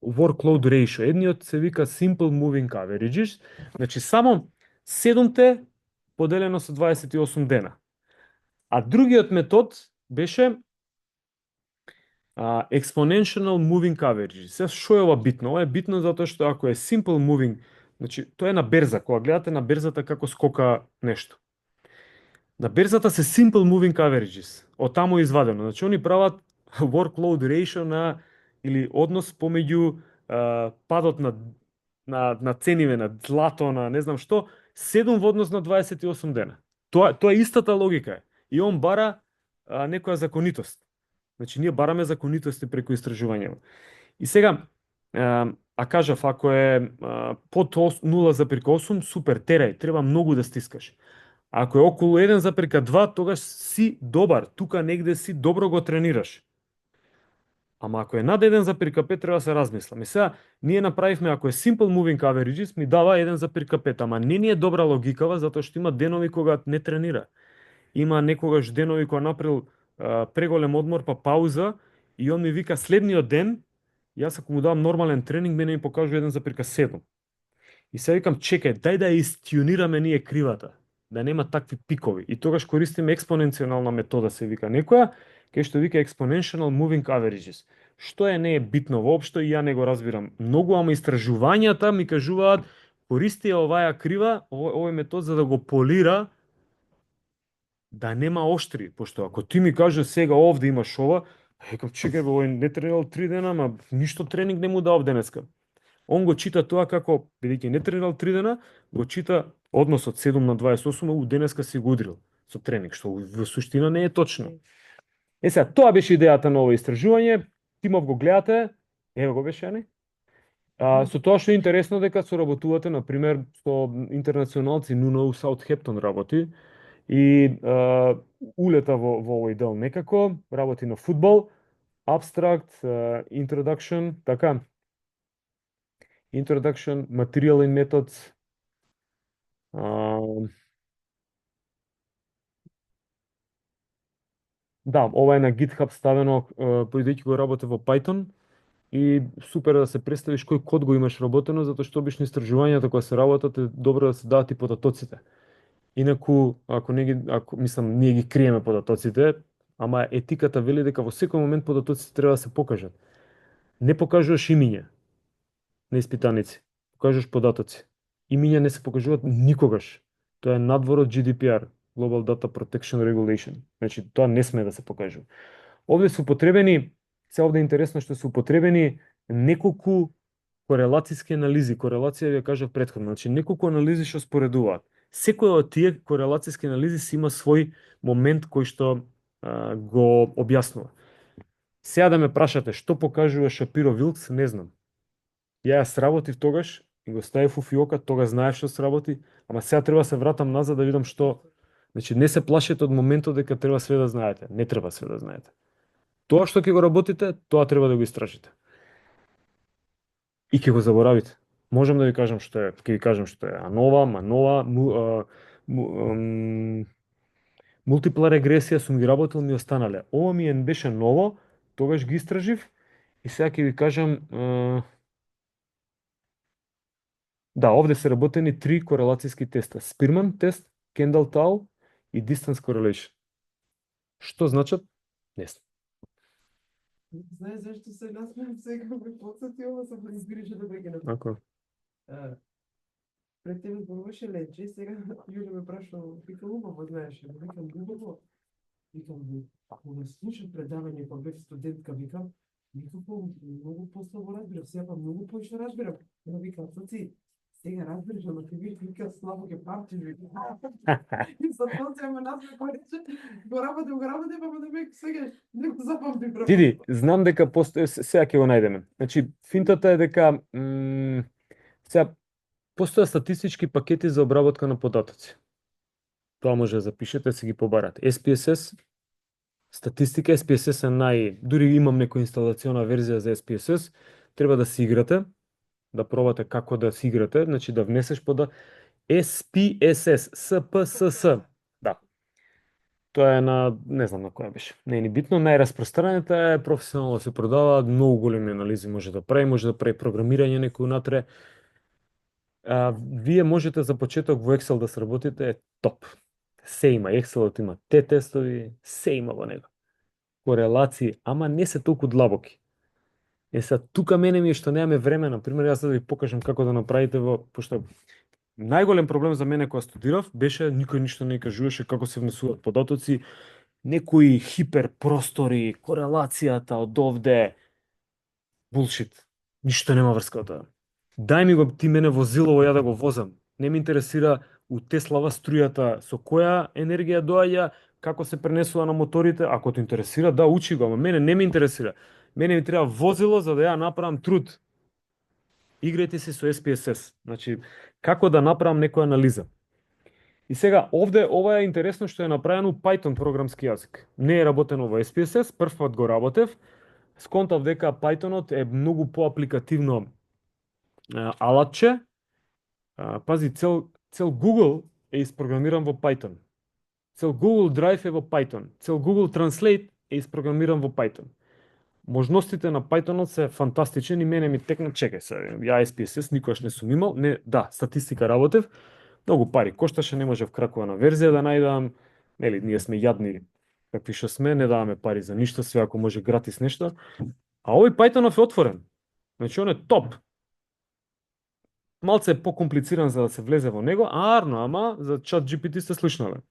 workload ratio. Едниот се вика Simple Moving Averages, значи само 7 поделено со 28 дена. А другиот метод беше Exponential Moving Averages. Сега, што е ова битно? Ова е битно затоа што ако е Simple Moving, значи тоа е на берза, кога гледате на берзата како скока нешто. На берзата се Simple Moving Averages, од таму е извадено. Значи, они прават workload ratio на, или однос помеѓу падот на цениве, на злато, на не знам што, 7 во однос на 28 дена. Тоа е истата логика. И он бара некоја законитост. Значи, ние бараме законитости преку истражувањето. И сега, кажав, ако е под 0,8, супер, терај, треба многу да стискаш. Ако е околу 1,2, тогаш си добар, тука негде си добро го тренираш. Ама ако е над 1,5, треба да се размислам. И сега, ние направивме, ако е Simple Moving Averages, ми дава 1,5, ама не ни е добра логикава, затоа што има денови кога не тренира. Има некогаш денови кога направил преголем одмор, па пауза, и он ми вика следниот ден, јас ако му давам нормален тренинг, мене ми покажува 1,7. И сега викам, чекај, дај да истюнираме ние кривата, да нема такви пикови. И тогаш користиме експоненцијална метода, се вика некоја, кај што вика Exponential Moving Averages. Што е, не е битно воопшто и ја не го разбирам многу, ама истражувањата ми кажуваат, користи оваа крива, овој метод за да го полира, да нема оштри, пошто ако ти ми кажеш сега овде имаш ова, екам чекај, овој не тренирал 3 дена, ама ништо тренинг не му дав денеска. Он го чита тоа како, бидејќи не тренирал 3 дена, го чита односот 7 на 28, у денеска си го удрил со тренинг, што во суштина не е точно. Сега, тоа беше идејата на ова истражување, Тимов го гледате, ево го беше, не? Со тоа што е интересно дека соработувате, например, со интернационалци, Нуно у Саутхемптон работи, и улета во овој дел некако, работи на фудбал, abstract, introduction, така, introduction, material and methods, да, ова е на GitHub ставено, бидејќи го работи во Python, и супер да се представиш кој код го имаш работено, затоа што обично истражувањата кога се работат е добро да се дадат и податоците. Инаку, ако мислам, ние ги криеме податоците, ама етиката вели дека во секој момент податоците треба да се покажат. Не покажуваш имиња на испитаници, покажуваш податоци. Имиња не се покажуваат никогаш. Тоа е надвор од GDPR, Global Data Protection Regulation. Значи, тоа не сме да се покажува. Овде се употребени, се овде е интересно што се употребени неколку корелацијски анализи. Корелација ја кажав претходно, значи неколку анализи што споредуваат. Секој од тие корелацијски анализи си има свој момент кој што го објаснува. Сега да ме прашате што покажува Шапиро Вилкс, не знам. Ја сработив тогаш и го ставив у фиока, тога знаев што сработи, ама сега треба да се вратам назад да видам што. Значи не се плашете од моментот дека треба све да знаете. Не треба све да знаете. Тоа што ќе го работите, тоа треба да го истражите. И ќе го заборавите. Можам да ви кажам што е, ќе ви кажам што е ANOVA, MANOVA, мултипла регресија, сум ги работил, ми останале. Ова ми беше ново, тогаш ги истражив и сега ќе ви кажам, да, овде се работени 3 корелацијски теста. Спирман тест, Кендал-Тау и Distance Correlation. Што значат? Не знам. Знаеш зашто се насмеам сега ме потсети ова се инспирираше да веќе на. Ако Пред тебе зборуваше Ленче, сега Јули ме прашал, вика убаво знаеш, викам убаво, викам кога слушам предавање па бев студентка, викам, никако многу послабо разбирам, сега па многу поише разбирам. Но викам, соци, сега разбираш, ама ти вика слабо ќе памтиш, викам. И со тоа се ама насме порече, го работи, па да ме сега не го запамти прво. Види, знам дека постои, сега ќе го најдеме. Значи, финтата е дека сега постојат статистички пакети за обработка на податоци. Тоа може да запишете, се ги побарате. SPSS, статистика, SPSS е дури имам некоја инсталациона верзија за SPSS, треба да си играте, да пробате како да си играте, значи да внесеш SPSS, SPSS, да. Тоа е не знам на која беше. Не е ни битно, најраспространета е професионално се продава, многу големи анализи може да прави програмирање некој унатре. Вие можете за почеток во Excel да сработите, е топ. Се има, Excelот има тестови, се има во него. Корелации, ама не се толку длабоки. Тука мене ми е што немаме време, например, јас да ви покажам како да направите пошто најголем проблем за мене кога студирав беше никој ништо не кажуваше како се внесуваат податоци, некои хиперпростори, корелацијата од овде, булшит. Ништо нема врска од тоа. Дај ми го ти мене возилово, ја да го возам. Не ми интересира у Теслава струјата со која енергија доаѓа, како се пренесува на моторите. Ако те интересира, да, учи го, ама мене не ми интересира. Мене ми треба возило за да ја направам труд. Играјте се со SPSS. Значи, како да направам некоја анализа. И сега, овде, ова е интересно што е направено Python програмски јазик. Не е работено во SPSS, прв пат го работев. Сконтав дека Pythonот е многу поапликативно алатче. Пази, цел Google е испрограмиран во Python. Цел Google Drive е во Python. Цел Google Translate е испрограмиран во Python. Можностите на Pythonот се фантастични и мене ми текна, чекај се, ја SPSS никогаш не сум имал, не, да, статистика работев, многу пари кошташе, не можев кракована верзија да најдам, нели, ние сме јадни какви што сме, не даваме пари за ништо, све ако може гратис нешто, а овој Pythonов е отворен, значи он е топ. Малце е покомплициран за да се влезе во него, ама за ChatGPT сте слушнале.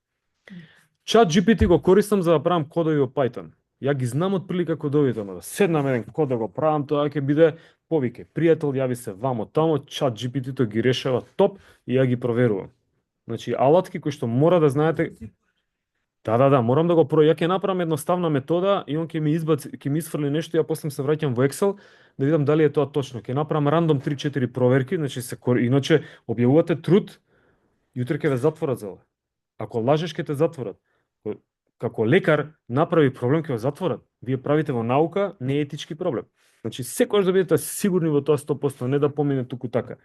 ChatGPT го користам за да правам кодови во Python. Ја ги знам од прилика кодовите, ама да седнам еден код да го правам, тоа ќе биде повиќе. Пријател, јави се вамо тамо, ChatGPT-то ги решава топ и ја ги проверувам. Значи, алатки кои што мора да знаете. Да, морам да го Ја ќе направам едноставна метода и он ќе ми изфрли нешто и ја после се враќам во Excel да видам дали е тоа точно. Ќе направам рандом 3-4 проверки, значи иначе објавувате труд, јутре ќе ве затворат за ова. Ако лажеш ќе те затворат. Како лекар направи проблем ќе ве затворат. Вие правите во наука не е етички проблем. Значи секогаш да бидете сигурни во тоа 100%, не да помине туку така.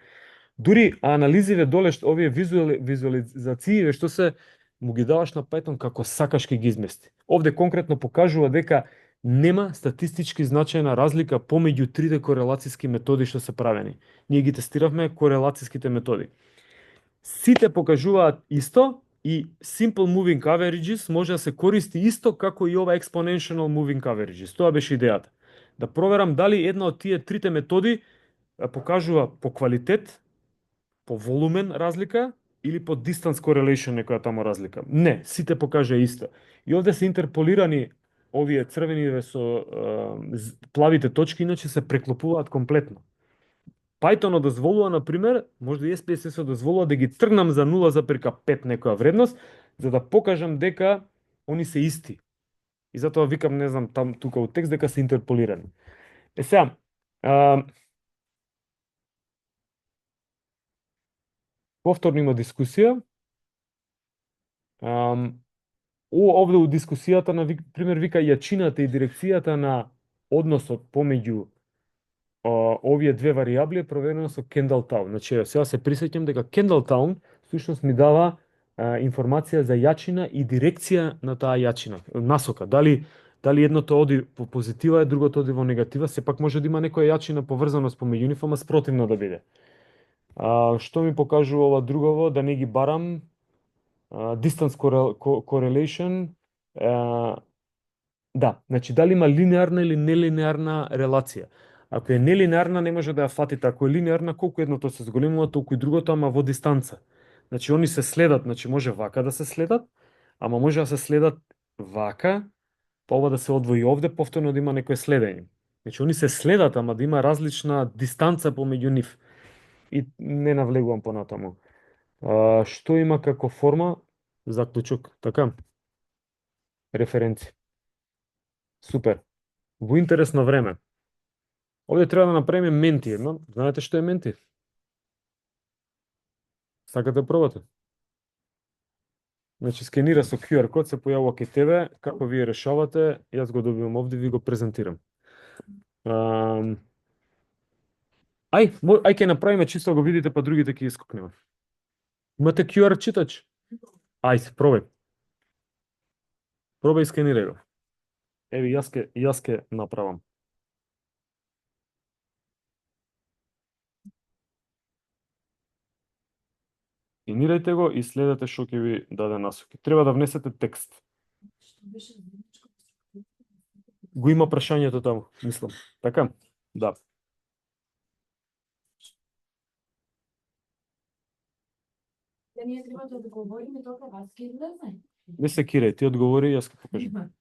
Дури анализиве доле овие визуализации што се му ги даваш на Python како сакаш ќе ги измести. Овде конкретно покажува дека нема статистички значајна разлика помеѓу трите корелацијски методи што се правени. Ние ги тестиравме корелацијските методи. Сите покажуваат исто и Simple Moving Averages може да се користи исто како и ова Exponential Moving Averages. Тоа беше идејата. Да проверам дали една од тие трите методи покажува по квалитет, по волумен разлика или по distance correlation некоја тамо разлика. Не, сите покажа исто. И овде се интерполирани овие црвените со плавите точки, иначе се преклопуваат комплетно. Python дозволува, например, може и SPSS дозволува да ги тргнам за 0,5 некоја вредност, за да покажам дека они се исти. И затоа викам, не знам, тука во текст дека се интерполирани. Сега, повторно има дискусија. Овде у дискусијата, на пример, вика јачината и дирекцијата на односот помеѓу овие две варијабли е проверено со Kendall-Tawn. Значи, сега се присеќам дека Kendall-Tawn всушност ми дава информација за јачина и дирекција на таа јачина, насока. Дали едното оди по позитива, другото оди во негатива, сепак може да има некоја јачина поврзаност помеѓу нив, ама спротивно да биде. Што ми покажува ова другово, да не ги барам, distance correlation, Да, значи дали има линеарна или нелинеарна релација. Ако е нелинеарна, не може да ја фатите. Ако е линеарна, колку едното се зголемува, толку и другото, ама во дистанца. Значи, они се следат, значи може вака да се следат, ама може да се следат вака, па ова да се одвои овде, повторно да има некое следење. Значи, они се следат, ама да има различна дистанца помеѓу нив. И не навлегувам понатаму. Што има како форма? Заклучок, така? Референци. Супер. Во интерес на време. Овде треба да направиме менти едно. Знаете што е менти? Сакате да пробате? Значи, скенира со QR код, се појавува кај тебе, како вие решавате, јас го добивам овде, ви го презентирам. Ај ќе направиме чисто да го видите, па другите ќе искокнеме. Имате QR читач? Ајде, пробај. Пробај и скенирај го. Еви, јас ке направам. Скенирајте го и следете што ќе ви даде насоки. Треба да внесете текст. Го има прашањето таму, мислам. Така? Да. Да ние треба да одговориме тоа вас ќе излезе. Не се кирај, ти одговори, јас ќе покажам.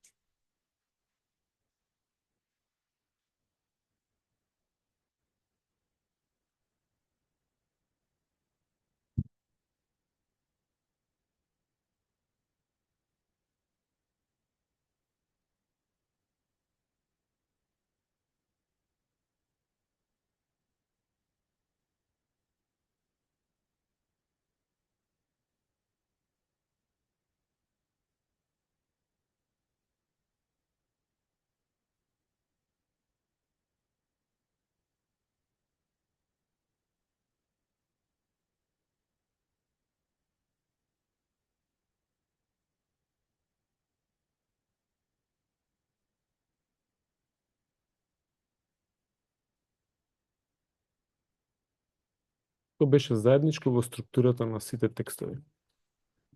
Тоа беше заедничко во структурата на сите текстови.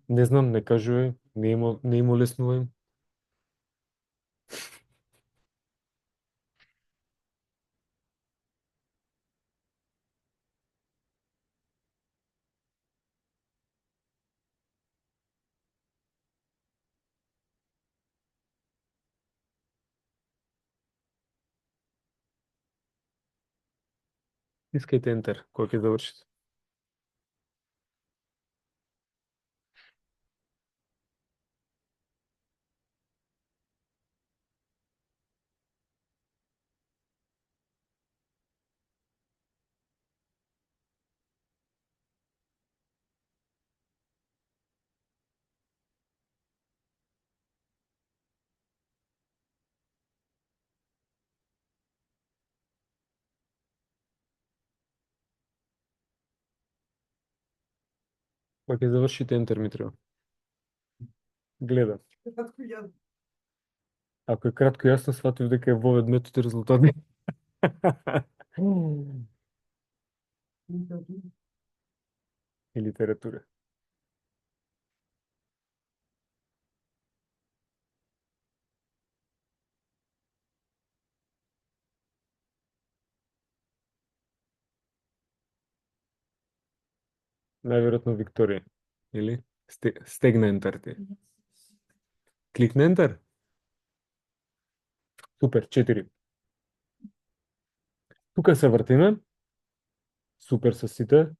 Не знам, не кажувај, не им олеснувај. Искајте ентер, кога ќе завршите. Кога ќе завршите ентер ми треба. Гледа. Кратко јас. Ако е кратко и јасно, сватив дека е вовед метод и резултати. И литература. Најверојатно Викторија. Или? Стегна ентер ти. Кликни ентер. Супер, 4. Тука се вртиме. Супер се сите.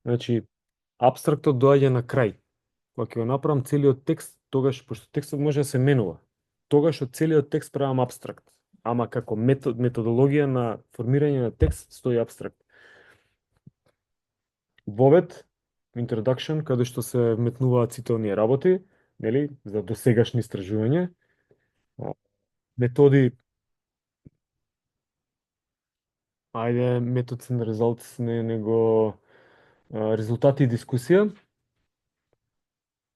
Значи, апстрактот доаѓа на крај. Кога ќе го направам целиот текст, тогаш, пошто текстот може да се менува, тогаш од целиот текст правам апстракт. Ама како методологија на формирање на текст стои апстракт. Вовед, introduction, каде што се вметнуваат сите оние работи, нели, за досегашни истражувања. Методи, methods and results, него резултати и дискусија.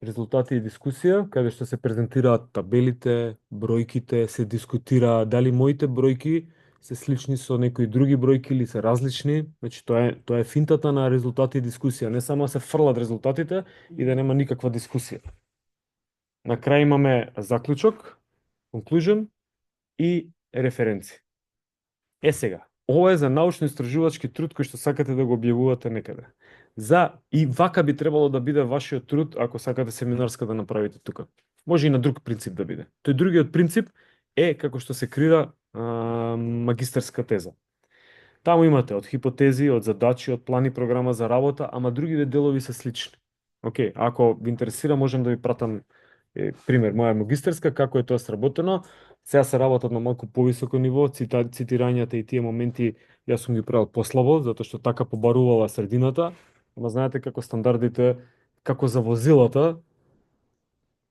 Резултати и дискусија, каде што се презентираат табелите, бројките, се дискутира дали моите бројки се слични со некои други бројки или се различни. Значи, тоа е финтата на резултати и дискусија. Не само да се фрлат резултатите и да нема никаква дискусија. На крај имаме заклучок, conclusion и референци. Сега, ова е за научно-истражувачки труд кој што сакате да го објавувате некаде. И вака би требало да биде вашиот труд ако сакате семинарска да направите тука. Може и на друг принцип да биде. Тој другиот принцип е како што се креира магистарска теза. Таму имате од хипотези, од задачи, од плани програма за работа, ама другите делови се слични. Океј, ако ви интересира, можам да ви пратам пример, моја магистерска, како е тоа сработено. Сега се работат на малку повисоко ниво, цитирањата и тие моменти јас сум ги правил послабо, затоа што така побарувала средината, ама знаете како стандардите, како за возилата,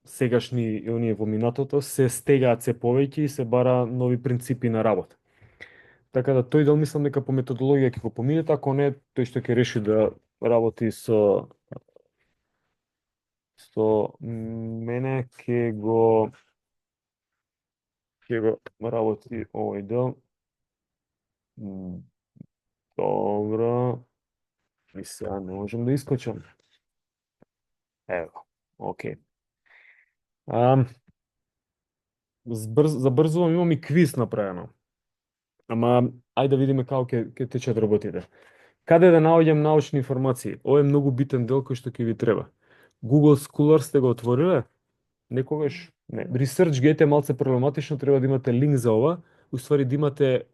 сегашни и оние во минатото, се стегаат се повеќе и се бара нови принципи на работа. Така да тој дел мислам дека по методологија ќе го поминете, ако не, тој што ќе реши да работи со мене ќе го работи овој дел. Добро. И сега не можам да искочам. Ево, окей. Забрзувам, имам и квиз направено. Ама, ајде да видиме како ќе течат работите. Каде да наоѓам научни информации? Ова е многу битен дел кој што ќе ви треба. Google Scholar сте го отвориле? Некогаш? Не. ResearchGate е малце проблематично, треба да имате линк за ова, уствари да имате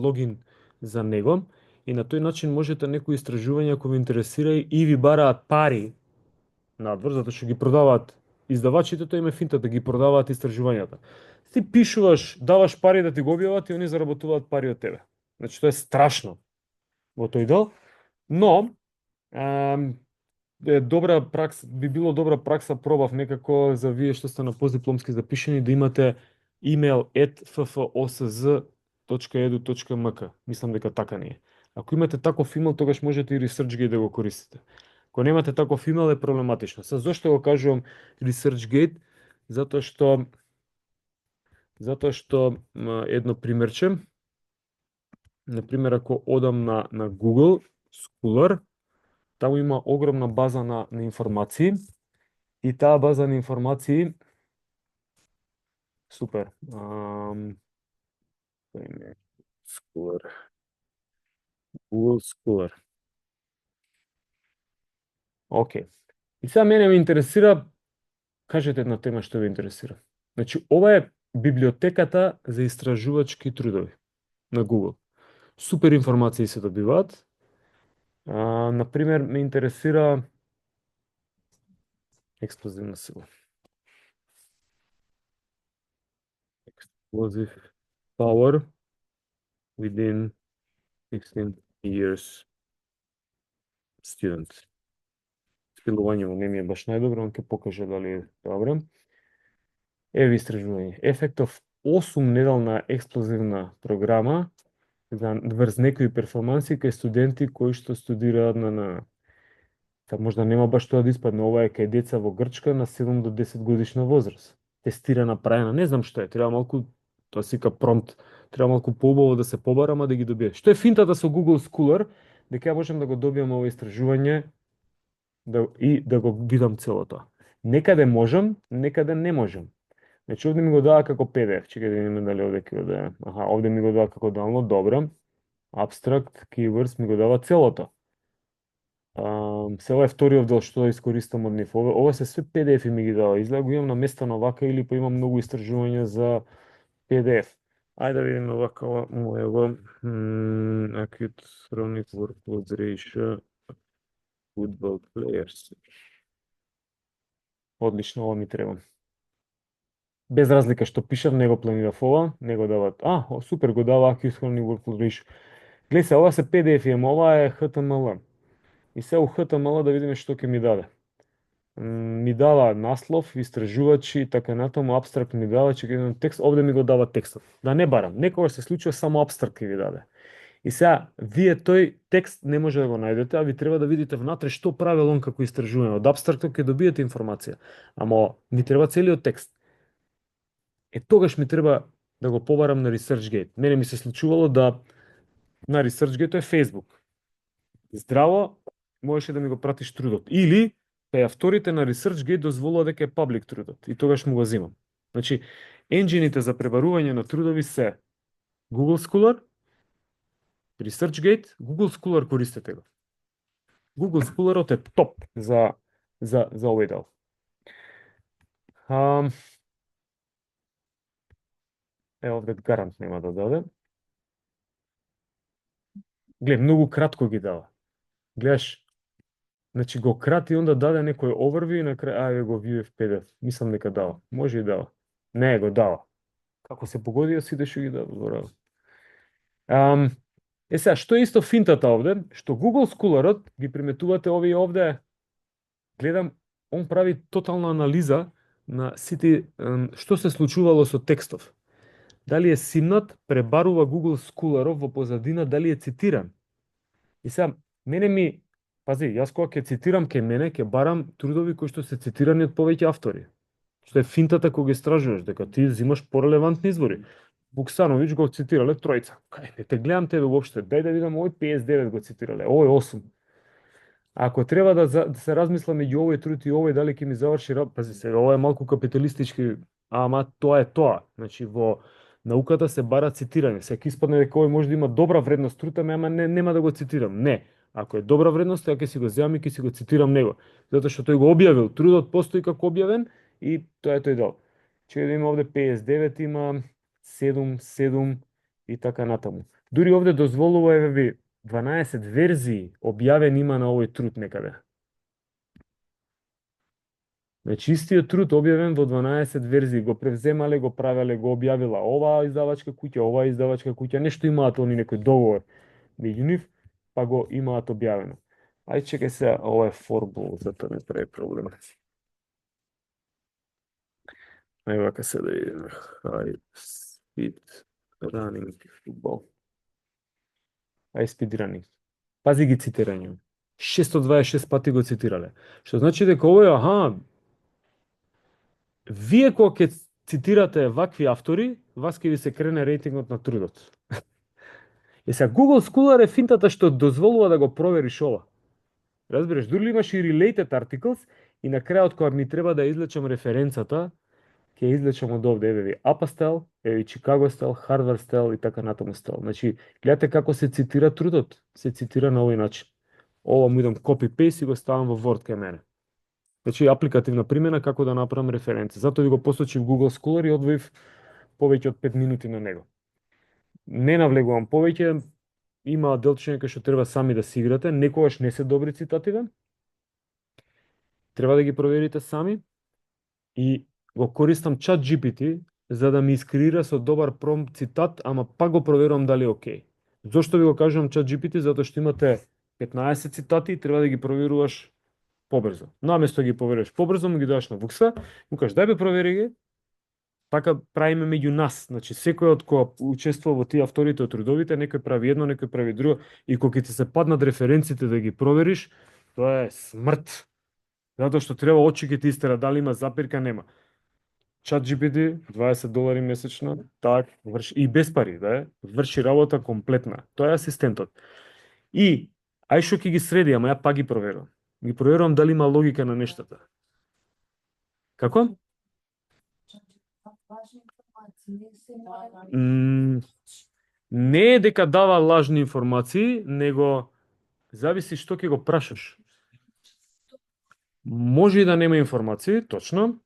логин за него и на тој начин можете некои истражувања ако ви интересира и ви бараат пари надвор, затоа што ги продаваат издавачите, тоа им е финта да ги продаваат истражувањата. Ти пишуваш, даваш пари да ти го објават и они заработуваат пари од тебе. Значи тоа е страшно во тој дел, но добра пракса, би било добра пракса, пробав некако за вие што сте на постдипломски запишани да имате email @ffosz.edu.mk. Мислам дека така не е. Ако имате таков имејл, тогаш можете и ResearchGate да го користите. Ако немате таков имејл е проблематично. Са зошто го кажувам ResearchGate? Затоа што едно примерче, например ако одам на Google Scholar, таму има огромна база на информации и таа база на информации супер. Scholar. Google Scholar. Океј. И сега мене ме интересира, кажете една тема што ве интересира. Значи, ова е библиотеката за истражувачки трудови на Google. Супер информации се добиваат. Например, ме интересира експлозивна сила. Explosive power within 16 years student. Спилувањето не ми е баш најдобро, он ќе покаже дали е добро. Ево истражување. Ефектов 8-неделна експлозивна програма врз некои перформанси кај студенти кои што студираат на можда нема баш тоа да испадне, ова е кај деца во Грчка на 7 до 10 годишна возраст. Тестирана, праена, не знам што е, треба малку, тоа сика промпт, треба малку поубаво да се побара, ама да ги добие. Што е финтата со Google Scholar, дека ја можам да го добиам ова истражување и да го видам целото. Некаде можам, некаде не можам. Значи, овде ми го дава како PDF, чекај да видиме дали овде ќе го дава. Овде ми го дава како download, добро. Abstract, keywords ми го дава целото. Се ова е вториот дел што да искористам од нив. Ова се све PDF-и ми ги дава. Изгледа го имам наместено вака или па имам многу истражувања за PDF. Ајде да видиме вака мојего acute chronic workload ratio football players. Одлично, ова ми треба. Без разлика што пишав, не го планирав ова, не го дават. Супер, го дава acute chronic workload ratio. Гледај се, ова се PDF-и, ова е HTML. И се у HTML да видиме што ќе ми даде. Ми дава наслов, истражувачи, така натаму, абстракт ми дава, че ќе текст, овде ми го дава текстот. Да не барам, некогаш се случува само абстракт ќе ви даде. И сега, вие тој текст не може да го најдете, а ви треба да видите внатре што правил он како истражување. Од абстрактот ќе добиете информација, ама ми треба целиот текст. Тогаш ми треба да го побарам на ResearchGate. Мене ми се случувало да на ResearchGate е Facebook. Здраво, можеше да ми го пратиш трудот. Или, кај авторите на ResearchGate дозволува дека е паблик трудот. И тогаш му го земам. Значи, енџините за пребарување на трудови се Google Scholar, ResearchGate, Google Scholar користете го. Google Scholarот е топ за овој дел. Овде гарант нема да даде. Глед, многу кратко ги дава. Гледаш, значи го крати, онда даде некој overview и на крај, го view в PDF. Мислам дека дава. Може и дава. Не, го дава. Како се погоди, сите што ги дава. Зборава. Сега, што е исто финтата овде? Што Google Scholarот, ги приметувате овие овде, гледам, он прави тотална анализа на сите, што се случувало со текстов. Дали е симнат, пребарува Google Scholarов во позадина, дали е цитиран. И сега, пази, јас кога ќе цитирам ке мене, ќе барам трудови кои што се цитирани од повеќе автори. Што е финтата кога ги истражуваш, дека ти взимаш порелевантни извори. Буксановиќ го цитирале тројца. Кај, не те гледам тебе воопште, дај да видам, овој 59 го цитирале, овој 8. Ако треба да се размисла меѓу овој труд и овој, дали ќе ми заврши работа, пази сега, ова е малку капиталистички, ама тоа е тоа. Значи, во науката се бара цитирање. Сега испадне дека овој може да има добра вредност труд, ама нема да го цитирам. Не. Ако е добра вредност, ја ќе си го земам и ќе си го цитирам него. Затоа што тој го објавил, трудот постои како објавен и тоа е тој дел. Че да има овде 59, има 7 и така натаму. Дури овде дозволува, еве 12 верзии објавен има на овој труд некаде. Значи истиот труд објавен во 12 верзии, го превземале, го правеле, го објавила оваа издавачка куќа, нешто имаат они некој договор меѓу нив, па го имаат објавено. Ај чекај се, ова е форбол, затоа не прави проблем. Ај вака се да видиме. High speed running football. High speed running. Пази ги цитирање. 626 пати го цитирале. Што значи дека овој, вие кога ќе цитирате вакви автори, вас ќе ви се крене рейтингот на трудот. И сега Google Scholar е финтата што дозволува да го провериш ова. Разбираш, дури имаш и related articles и на крајот кога ми треба да излечам референцата, ќе излечам од овде, еве ви APA style, еве ви Chicago style, Harvard style и така натаму style. Значи, гледате како се цитира трудот, се цитира на овој начин. Ова му идам copy-paste и го ставам во Word кај мене. Значи, апликативна примена како да направам референца. Затоа ви го посочив Google Scholar и одвоив повеќе од 5 минути на него. Не навлегувам повеќе, има делчиња кои што треба сами да си играте, некогаш не се добри цитативе. Треба да ги проверите сами и го користам ChatGPT за да ми искреира со добар промпт цитат, ама пак го проверувам дали е окей. Зошто ви го кажувам ChatGPT? Затоа што имате 15 цитати и треба да ги проверуваш побрзо. Наместо ги провериш побрзо, му ги дадеш на Вукса, му кажеш дај бе провери ги. Така правиме меѓу нас. Значи секој од кој учествува во тие авторите од трудовите, некој прави едно, некој прави друго, и кога ќе ти се паднат референците да ги провериш, тоа е смрт. Затоа што треба очи ќе ти истера дали има запирка, нема. ChatGPT, $20 месечно, так, врши и без пари, да, врши работа комплетна. Тоа е асистентот. И ај што ќе ги среди, ама ја пак ги проверувам. Ги проверувам дали има логика на нештата. Како? Не е дека дава лажни информации, него зависи што ќе го прашаш. Може и да нема информации, точно,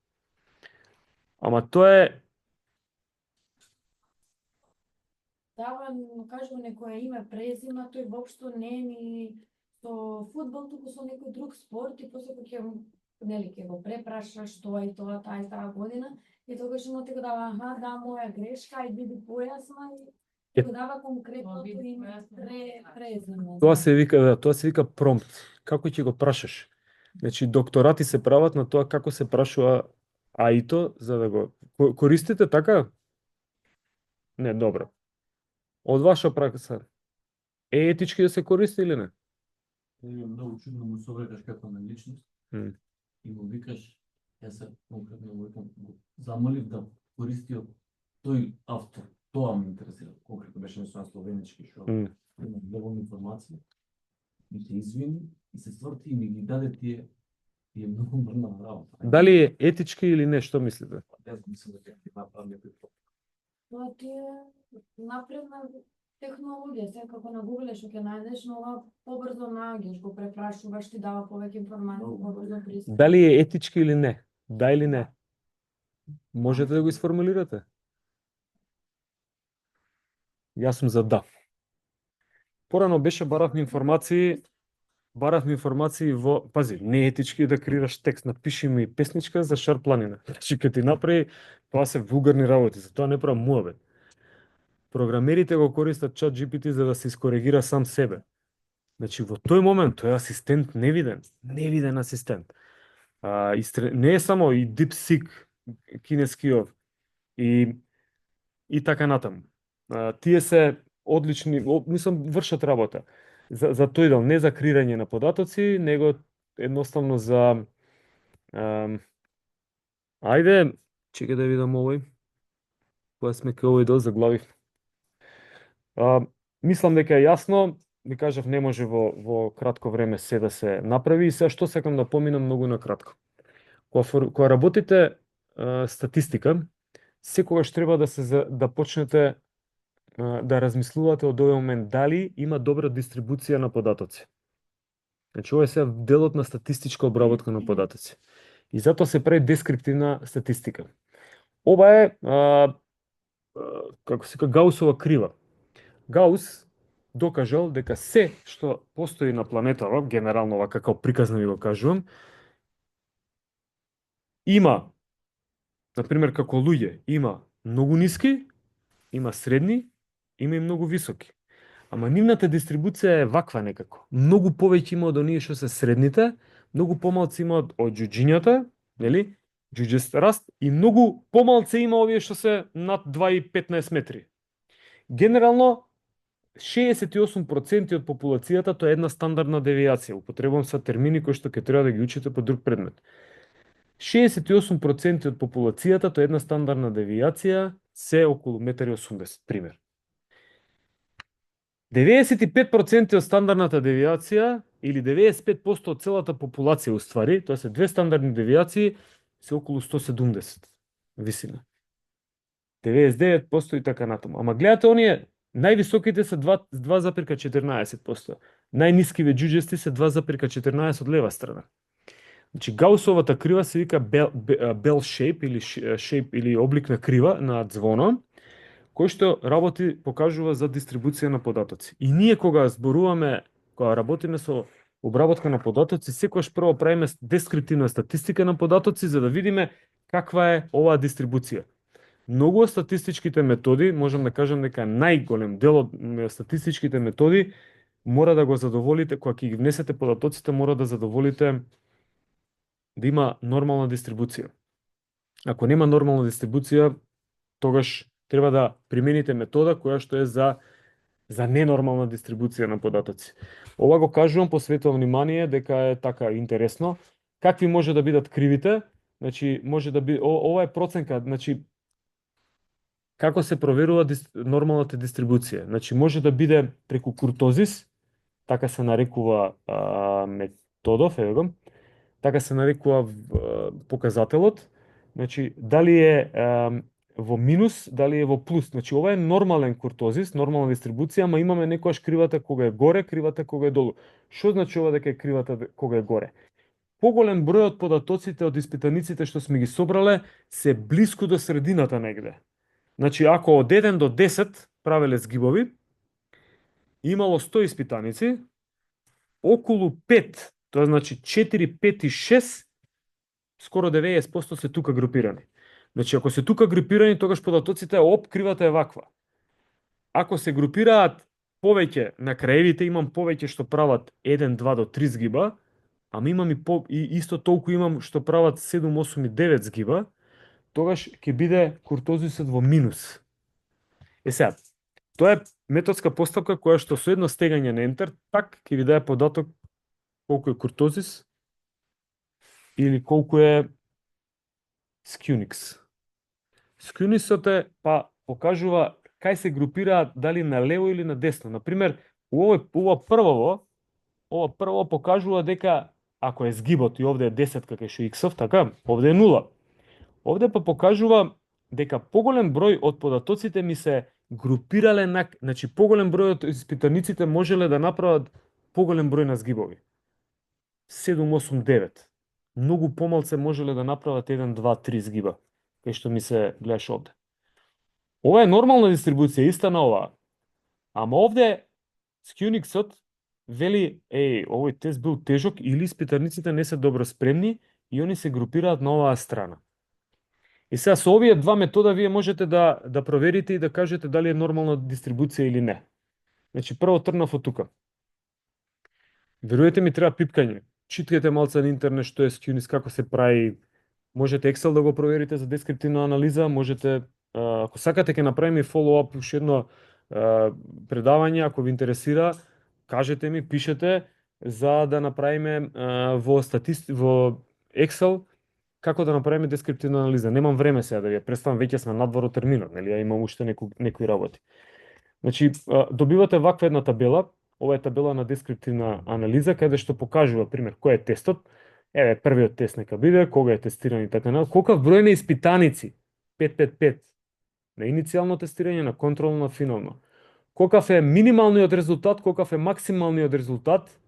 ама тоа е... Дава, кажу, некоја име, презиме, тој воопшто не е ни со фудбал, туку со некој друг спорт, и после ќе го препрашаш тоа и тоа, таа година, и тогаш му ти го дава, да, моја грешка, и биди појасна, и го дава конкретно име, презиме. Тоа се вика промпт. Како ќе го прашаш? Значи, докторати се прават на тоа како се прашува АИТО, за да го... Користите така? Не, добро. Од ваша пракса, е етички да се користи или не? Многу чудно му совредаш како на личност и му викаш, јас се конкретно го замолив да користи од тој автор. Тоа ме интересира. Конкретно беше на словенички, што има доволно информации, и се извини, и се сврти и ми ги даде тие И е многу мрна работа. Дали е етички или не, што мислите? Јас мислам дека ќе направи некој Тоа ти е напредна технологија, секако на Google што ќе најдеш, но ова побрзо наоѓаш, го препрашуваш, ти дава повеќе информации, Многу. побрзо пристап. Дали е етички или не? Да или не? Можете да го isformulирате? Јас сум за да. Порано беше баравме информации во, пази, не е етички да креираш текст, напиши ми песничка за Шар планина. Значи кога ти направи, тоа се вулгарни работи, за тоа не правам муабет. Програмерите го користат чат GPT за да се искоригира сам себе. Значи во тој момент тој асистент невиден асистент. Не е само и DeepSeek кинескиот и така натаму. Тие се одлични, мислам вршат работа за тој дел, не за креирање на податоци, него едноставно за ајде, чекај да видам овој. Кога сме кај овој дел заглавив. Мислам дека е јасно, ви кажав, не може во кратко време се да се направи и се што сакам да поминам многу на кратко. Кога работите статистика, секогаш треба да почнете да размислувате од овој момент дали има добра дистрибуција на податоци. Значи ова е се делот на статистичка обработка на податоци. И затоа се прави дескриптивна статистика. Ова е како се Гаусова крива. Гаус докажал дека се што постои на планетава, генерално ова како приказно ви го кажувам, има, например, како луѓе, има многу ниски, има средни, има и многу високи. Ама нивната дистрибуција е ваква некако. Многу повеќе има од оние што се средните, многу помалци има од џуџињата, нели? Џуџест раст и многу помалци има овие што се над 2,15 метри. Генерално 68% од популацијата тоа е една стандардна девијација. Употребувам са термини кои што ќе треба да ги учите по друг предмет. 68% од популацијата тоа е една стандардна девијација, се околу 1,80 м, пример. 95% од стандардната девијација или 95% од целата популација уствари, тоа се две стандардни девијации, се околу 170 висина. 99% и така натаму. Ама гледате оние највисоките се 2,14%. Најнискиве џуџести се 2,14 од лева страна. Значи Гаусовата крива се вика bell shape или облик на крива на звоно, кој што работи покажува за дистрибуција на податоци. И ние кога работиме со обработка на податоци, секогаш прво правиме дескриптивна статистика на податоци за да видиме каква е оваа дистрибуција. Многу од статистичките методи, можам да кажам дека најголем дел од статистичките методи мора да го задоволите, кога ќе ги внесете податоците, мора да задоволите да има нормална дистрибуција. Ако нема нормална дистрибуција, тогаш треба да примените метода која што е за ненормална дистрибуција на податоци. Ова го кажувам, посветувам внимание дека е така интересно. Какви може да бидат кривите? Значи може да биде ова е проценка, значи како се проверува нормалната дистрибуција. Значи може да биде преку куртозис, така се нарекува методов, еве го. Така се нарекува показателот. Значи дали е во минус, дали е во плюс. Значи ова е нормален куртозис, нормална дистрибуција, ама имаме некојаш кривата кога е горе, кривата кога е долу. Што значи ова дека е кривата кога е горе? Поголем број од податоците од испитаниците што сме ги собрале се блиску до средината негде. Значи ако од 1 до 10 правеле згибови, имало 100 испитаници, околу 5, тоа значи 4, 5 и 6, скоро 90% се тука групирани. Значи, ако се тука групирани, тогаш податоците кривата е ваква. Ако се групираат повеќе на краевите, имам повеќе што прават 1, 2 до 3 згиба, ама имам и исто толку имам што прават 7, 8 и 9 згиба, тогаш ќе биде куртозисот во минус. Сега, тоа е методска постапка која што со едно стегање на ентер, так ќе ви даде податок колку е куртозис или колку е скюникс. Скюнисот е, покажува кај се групираат дали на лево или на десно. Например, ова прво покажува дека ако е згибот и овде е 10 кај што x-ов, така, овде е 0. Овде па покажува дека поголем број од податоците ми се групирале на, значи поголем број од испитаниците можеле да направат поголем број на згибови. 7, 8, 9. Многу помалце можеле да направат 1, 2, 3 згиба, кај што ми се гледаш овде. Ова е нормална дистрибуција, иста на оваа. Ама овде Скјуниксот вели, овој тест бил тежок или испитаниците не се добро спремни и они се групираат на оваа страна. И сега со овие два метода вие можете да проверите и да кажете дали е нормална дистрибуција или не. Значи прво тргнав од тука. Веруете ми, треба пипкање. Читкате малце на интернет што е Скјуникс, како се прави. Можете Excel да го проверите за дескриптивна анализа, можете, ако сакате ќе направиме follow-up уште едно предавање, ако ви интересира, кажете ми, пишете за да направиме во Excel како да направиме дескриптивна анализа. Немам време сега да ви ја представам, веќе сме надвор од терминот, нели, ја имам уште некои работи. Значи, добивате ваква една табела, ова е табела на дескриптивна анализа, каде што покажува, пример, кој е тестот, еве, првиот тест нека биде, кога е тестиран и така натаму, колкав број на испитаници, 555, на иницијално тестирање, на контролно, на финално. Колкав е минималниот резултат, колкав е максималниот резултат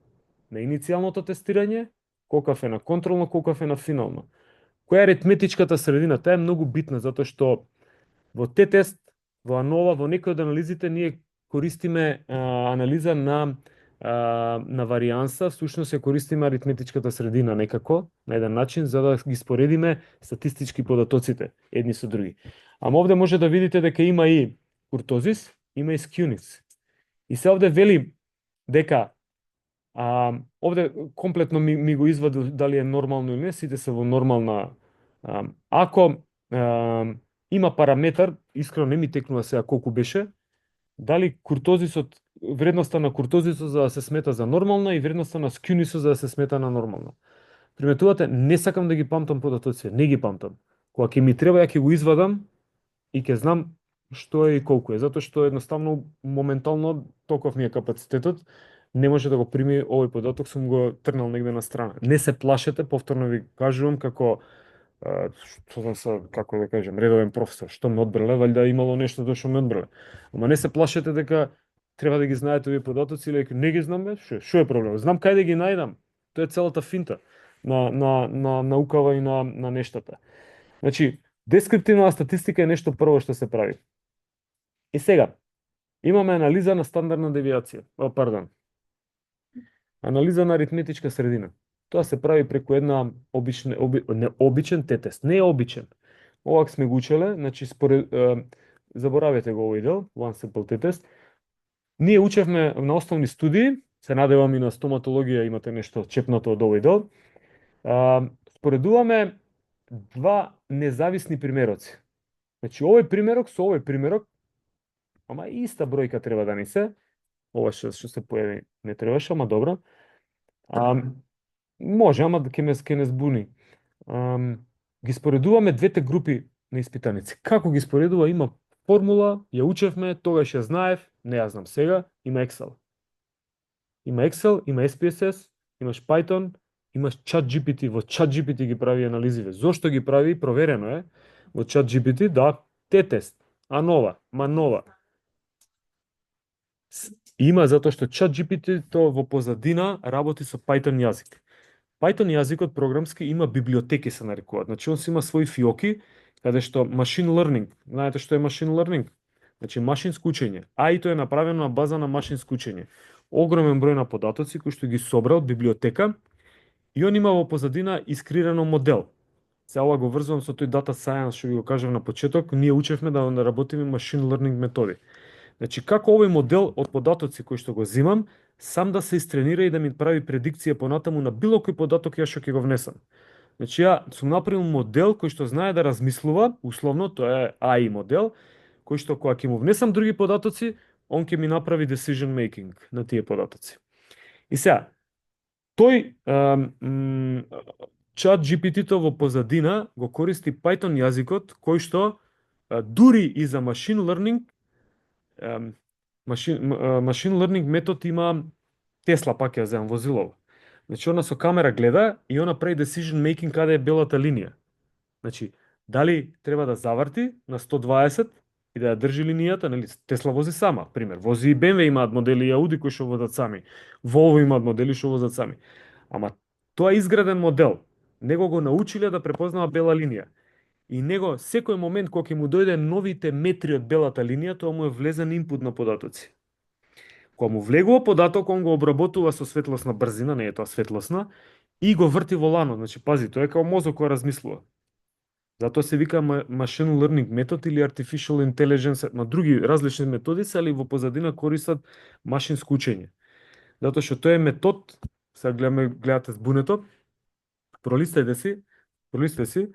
на иницијалното тестирање, колкав е на контролно, колкав е на финално. Која е аритметичката средина? Таа е многу битна, затоа што во Т-тест, во АНОВА, во некои од анализите ние користиме анализа на варијанса, всушност ја користиме аритметичката средина некако, на еден начин, за да ги споредиме статистички податоците, едни со други. Ама овде може да видите дека има и куртозис, има и Скјуникс. И се овде вели дека овде комплетно ми го извади дали е нормално или не, сите се во нормална. Ако има параметар, искрено не ми текнува сега колку беше, дали куртозисот, вредноста на куртозисот за да се смета за нормална и вредноста на Скјунисот за да се смета на нормална. Приметувате, не сакам да ги памтам податоците, не ги памтам. Кога ќе ми треба, ја ќе го извадам и ќе знам што е и колку е, затоа што едноставно моментално толков ми е капацитетот, не може да го прими овој податок, сум го трнал негде на страна. Не се плашете, повторно ви кажувам како како да кажем, редовен професор, што ме одбрале, валјда имало нешто тоа што ме одбрале. Ама не се плашете дека треба да ги знаете овие податоци или не ги знам, што е проблем? Знам кај да ги најдам. Тоа е целата финта на наукава и на нештата. Значи, дескриптивна статистика е нешто прво што се прави. И сега, имаме анализа на стандардна девијација. Анализа на аритметичка средина. Тоа се прави преку една обичен Т-тест. Не е обичен. Овак сме го учеле, значи заборавете го овој дел, one sample Т-тест. Ние учевме на основни студии, се надевам и на стоматологија имате нешто чепнато од овој дел. Споредуваме два независни примероци. Значи овој примерок со овој примерок, ама иста бројка треба да ни се. Ова што се појави не требаше, ама добро. Може, ама ќе не збуни. Ги споредуваме двете групи на испитаници. Како ги споредува? Има формула, ја учевме, тогаш ја знаев, не ја знам сега, има Excel. Има Excel, има SPSS, имаш Python, имаш ChatGPT. Во ChatGPT ги прави анализиве. Зошто ги прави? Проверено е. Во ChatGPT, да, Т-тест, АНОВА, МАНОВА. Има затоа што ChatGPT то во позадина работи со Python јазик. Python јазикот програмски има библиотеки се нарекуваат. Значи он си има своји фиоки каде што machine learning, знаете што е machine learning? Значи машинско учење. AI-то е направено на база на машинско учење. Огромен број на податоци кои што ги собра од библиотека и он има во позадина искрирано модел. Сега ова го врзувам со тој data science што ви го кажав на почеток, ние учевме да работиме machine learning методи. Значи, како овој модел од податоци кои што го зимам, сам да се истренира и да ми прави предикција понатаму на било кој податок ја што ќе го внесам. Значи, ја сум направил модел кој што знае да размислува, условно, тоа е AI модел, кој што кога ќе му внесам други податоци, он ќе ми направи decision making на тие податоци. И сега, тој ChatGPT-то во позадина го користи Python јазикот, кој што дури и за machine learning machine learning метод има Тесла, пак ја земам возилово. Значи, она со камера гледа и она прави decision making каде е белата линија. Значи, дали треба да заврти на 120 и да ја држи линијата, нели? Тесла вози сама, пример. Вози и BMW имаат модели и Audi кои што возат сами. Volvo имаат модели што возат сами. Ама тоа е изграден модел. Него го научиле да препознава бела линија. И него секој момент кога ќе му дојде новите метри од белата линија, тоа му е влезен инпут на податоци. Кога му влегува податок, он го обработува со светлосна брзина, не е тоа светлосна, и го врти волано. Значи, пази, тоа е као мозок кој размислува. Затоа се вика machine learning метод или artificial intelligence, на други различни методи се, али во позадина користат машинско учење. Затоа што тој е метод, сега гледате збунето, пролистајте си,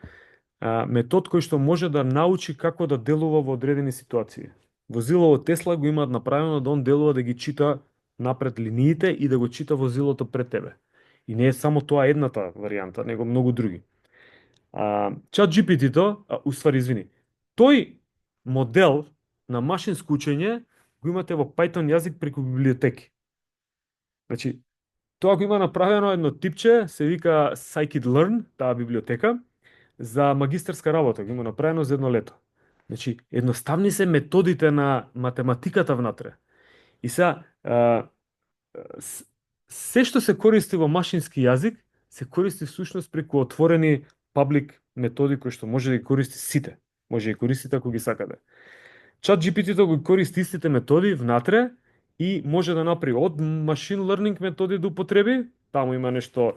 метод кој што може да научи како да делува во одредени ситуации. Возилово Тесла го имаат направено да он делува да ги чита напред линиите и да го чита возилото пред тебе. И не е само тоа едната варијанта, него многу други. ChatGPT-то, уствари, извини, тој модел на машинско учење го имате во Python јазик преку библиотеки. Значи, тоа го има направено едно типче, се вика Scikit-Learn, таа библиотека, за магистерска работа, го има направено за едно лето. Значи, едноставни се методите на математиката внатре. И сега, се што се користи во машински јазик, се користи всушност преку отворени паблик методи кои што може да ги користи сите. Може да ги користите ако ги сакате. ChatGPT-то го користи истите методи внатре и може да направи од machine learning методи да употреби, таму има нешто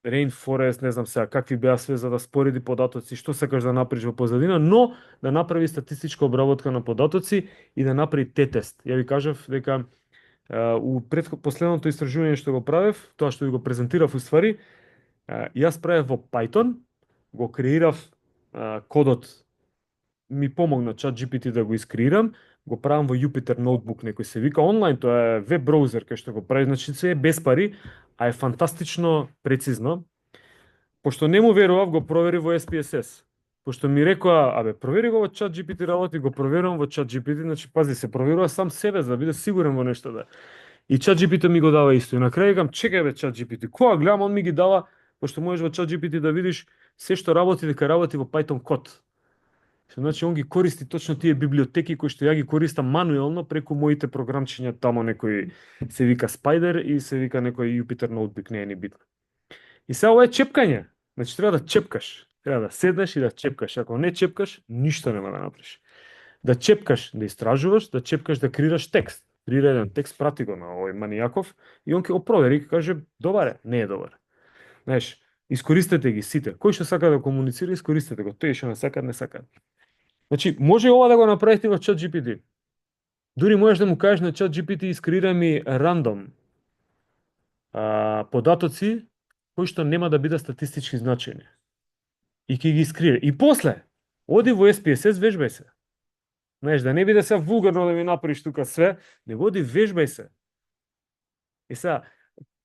Rainforest, не знам сега какви беа све за да спореди податоци, што сакаш да направиш во позадина, но да направи статистичка обработка на податоци и да направи Т-тест. Ја ви кажав дека у последното истражување што го правев, тоа што ви го презентирав уствари, јас правев во Python, го креирав кодот, ми помогна ChatGPT да го искреирам, го правам во Jupyter Notebook, некој се вика онлайн, тоа е веб браузер кај што го прави, значи се е без пари, а е фантастично прецизно. Пошто не му верував, го провери во SPSS. Пошто ми рекоа, провери го во ChatGPT работи, го проверувам во ChatGPT, значи пази, се проверува сам себе за да биде сигурен во нешто да. И ChatGPT ми го дава исто. И на крај викам, чекај бе ChatGPT, кога гледам он ми ги дава, пошто можеш во ChatGPT да видиш се што работи, дека работи во Python код. Значи, он ги користи точно тие библиотеки кои што ја ги користам мануелно преку моите програмчиња, тамо некој се вика Spider и се вика некој Jupyter Notebook, не е ни битно. И сега ова е чепкање. Значи, треба да чепкаш. Треба да седнеш и да чепкаш. Ако не чепкаш, ништо нема да направиш. Да чепкаш, да истражуваш, да чепкаш, да креираш текст. Креира еден текст, прати го на овој Манијаков и он ќе го провери и ќе каже, добар е, не е добар. Знаеш, искористете ги сите. Кој што сака да комуницира, искористете го. Тој што не сака, не сака. Значи, може ова да го направите во ChatGPT. Дури можеш да му кажеш на ChatGPT искреира ми рандом податоци кои што нема да бидат статистички значени. И ќе ги искреира. И после, оди во SPSS, вежбај се. Знаеш, да не биде се вулгарно да ми направиш тука све, него оди вежбај се. И сега,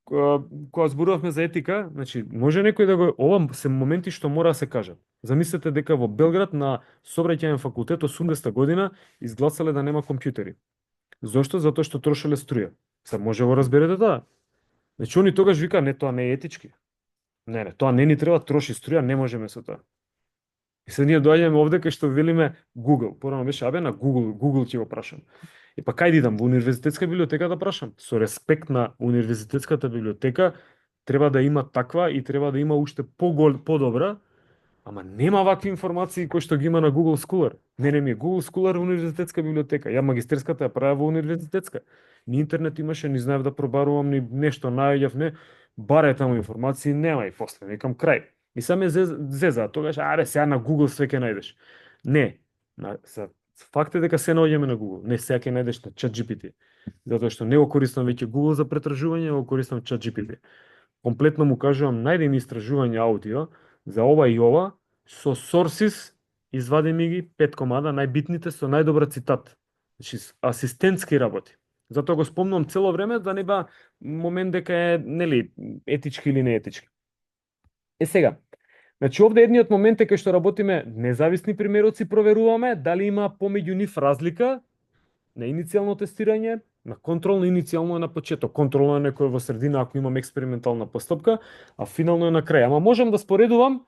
кога зборувавме за етика, значи, може некој да го... Ова се моменти што мора да се кажат. Замислете дека во Белград на Сообраќајен факултет 80-та година изгласале да нема компјутери. Зошто? Затоа што трошеле струја. Се може го разберете тоа. Значи, они тогаш вика, не, тоа не е етички. Не, тоа не ни треба, троши струја, не можеме со тоа. И се ние доаѓаме овде кај што велиме Google. Порано беше, на Google ќе го прашам. И па кај идам во универзитетска библиотека да прашам. Со респект на универзитетската библиотека, треба да има таква и треба да има уште подобра, ама нема вакви информации кои што ги има на Google Scholar. Не ми е Google Scholar универзитетска библиотека. Ја магистерската ја правев во универзитетска. Ни интернет имаше, ни знаев да пробарувам, ни нешто наоѓав, не. Баре таму информации нема и после викам крај. И сам ме зеза, тогаш, сега на Google све ќе најдеш. Не, факт е дека се наоѓаме на Google. Не, сега ќе најдеш на ChatGPT. Затоа што не го користам веќе Google за претражување, го користам ChatGPT. Комплетно му кажувам, најди ми истражување аудио за ова и ова, со sources, извади ми ги 5 комада, најбитните со најдобра цитат. Значи, асистентски работи. Затоа го спомнувам цело време, да не ба момент дека е, нели, етички или не етички. Сега, значи овде едниот момент е кај што работиме независни примероци, проверуваме дали има помеѓу нив разлика на иницијално тестирање На контролно иницијално е на почеток, контролно е некој во средина ако имам експериментална постапка, а финално е на крај. Ама можам да споредувам,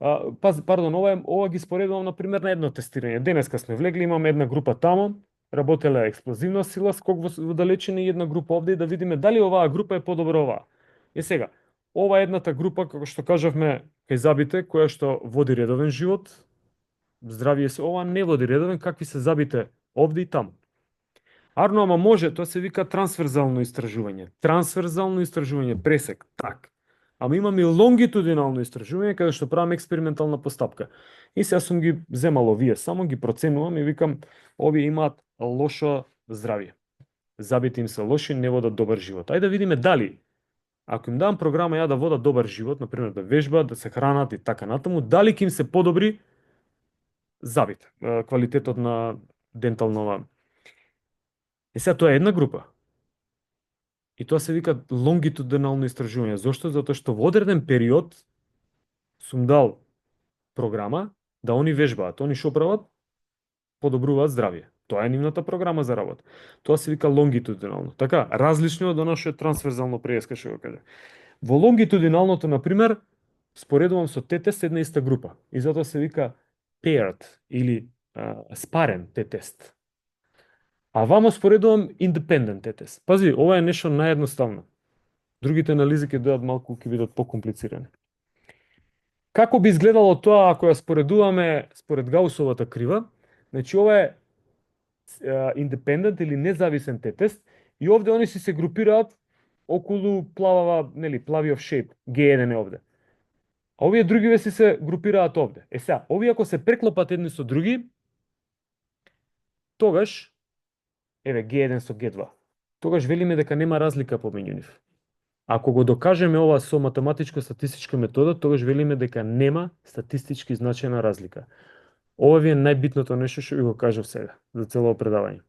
ова ги споредувам на пример на едно тестирање. Денеска сме влегли, имаме една група тамо, работела експлозивна сила, скок во далечина и една група овде и да видиме дали оваа група е подобра оваа. Сега, ова е едната група, како што кажавме, кај забите, која што води редовен живот, здравие се, ова не води редовен, какви се забите овде и таму. Арно, ама може, тоа се вика трансверзално истражување. Трансверзално истражување, пресек, так. Ама имаме и лонгитудинално истражување, каде што правам експериментална постапка. И сега сум ги земал овие, само ги проценувам и викам, овие имаат лошо здравје. Забите им се лоши, не водат добар живот. Ајде да видиме дали, ако им дам програма ја да водат добар живот, например да вежбаат, да се хранат и така натаму, дали ќе им се подобри забите, квалитетот на денталнова. Сега тоа е една група. И тоа се вика лонгитудинално истражување. Зошто? Затоа што во одреден период сум дал програма да они вежбаат, они што прават? Подобруваат здравје. Тоа е нивната програма за работа. Тоа се вика лонгитудинално. Така, различно од оно што е трансверзално преска што го кажа. Во лонгитудиналното, например, споредувам со т-тест една иста група. И затоа се вика paired или спарен т-тест. А вамо споредувам independent т-тест. Пази, ова е нешто наједноставно. Другите анализи ќе дојдат малку, ќе бидат покомплицирани. Како би изгледало тоа ако ја споредуваме според Гаусовата крива? Значи, ова е independent или независен т-тест и овде они се групираат околу плавиов shape, G1 е овде. А овие другиве се групираат овде. Сега, овие ако се преклопат едни со други, тогаш, G1 со G2, тогаш велиме дека нема разлика помеѓу нив. Ако го докажеме ова со математичко-статистичка метода, тогаш велиме дека нема статистички значајна разлика. Ова ви е најбитното нешто што ви го кажав сега, за цело предавање.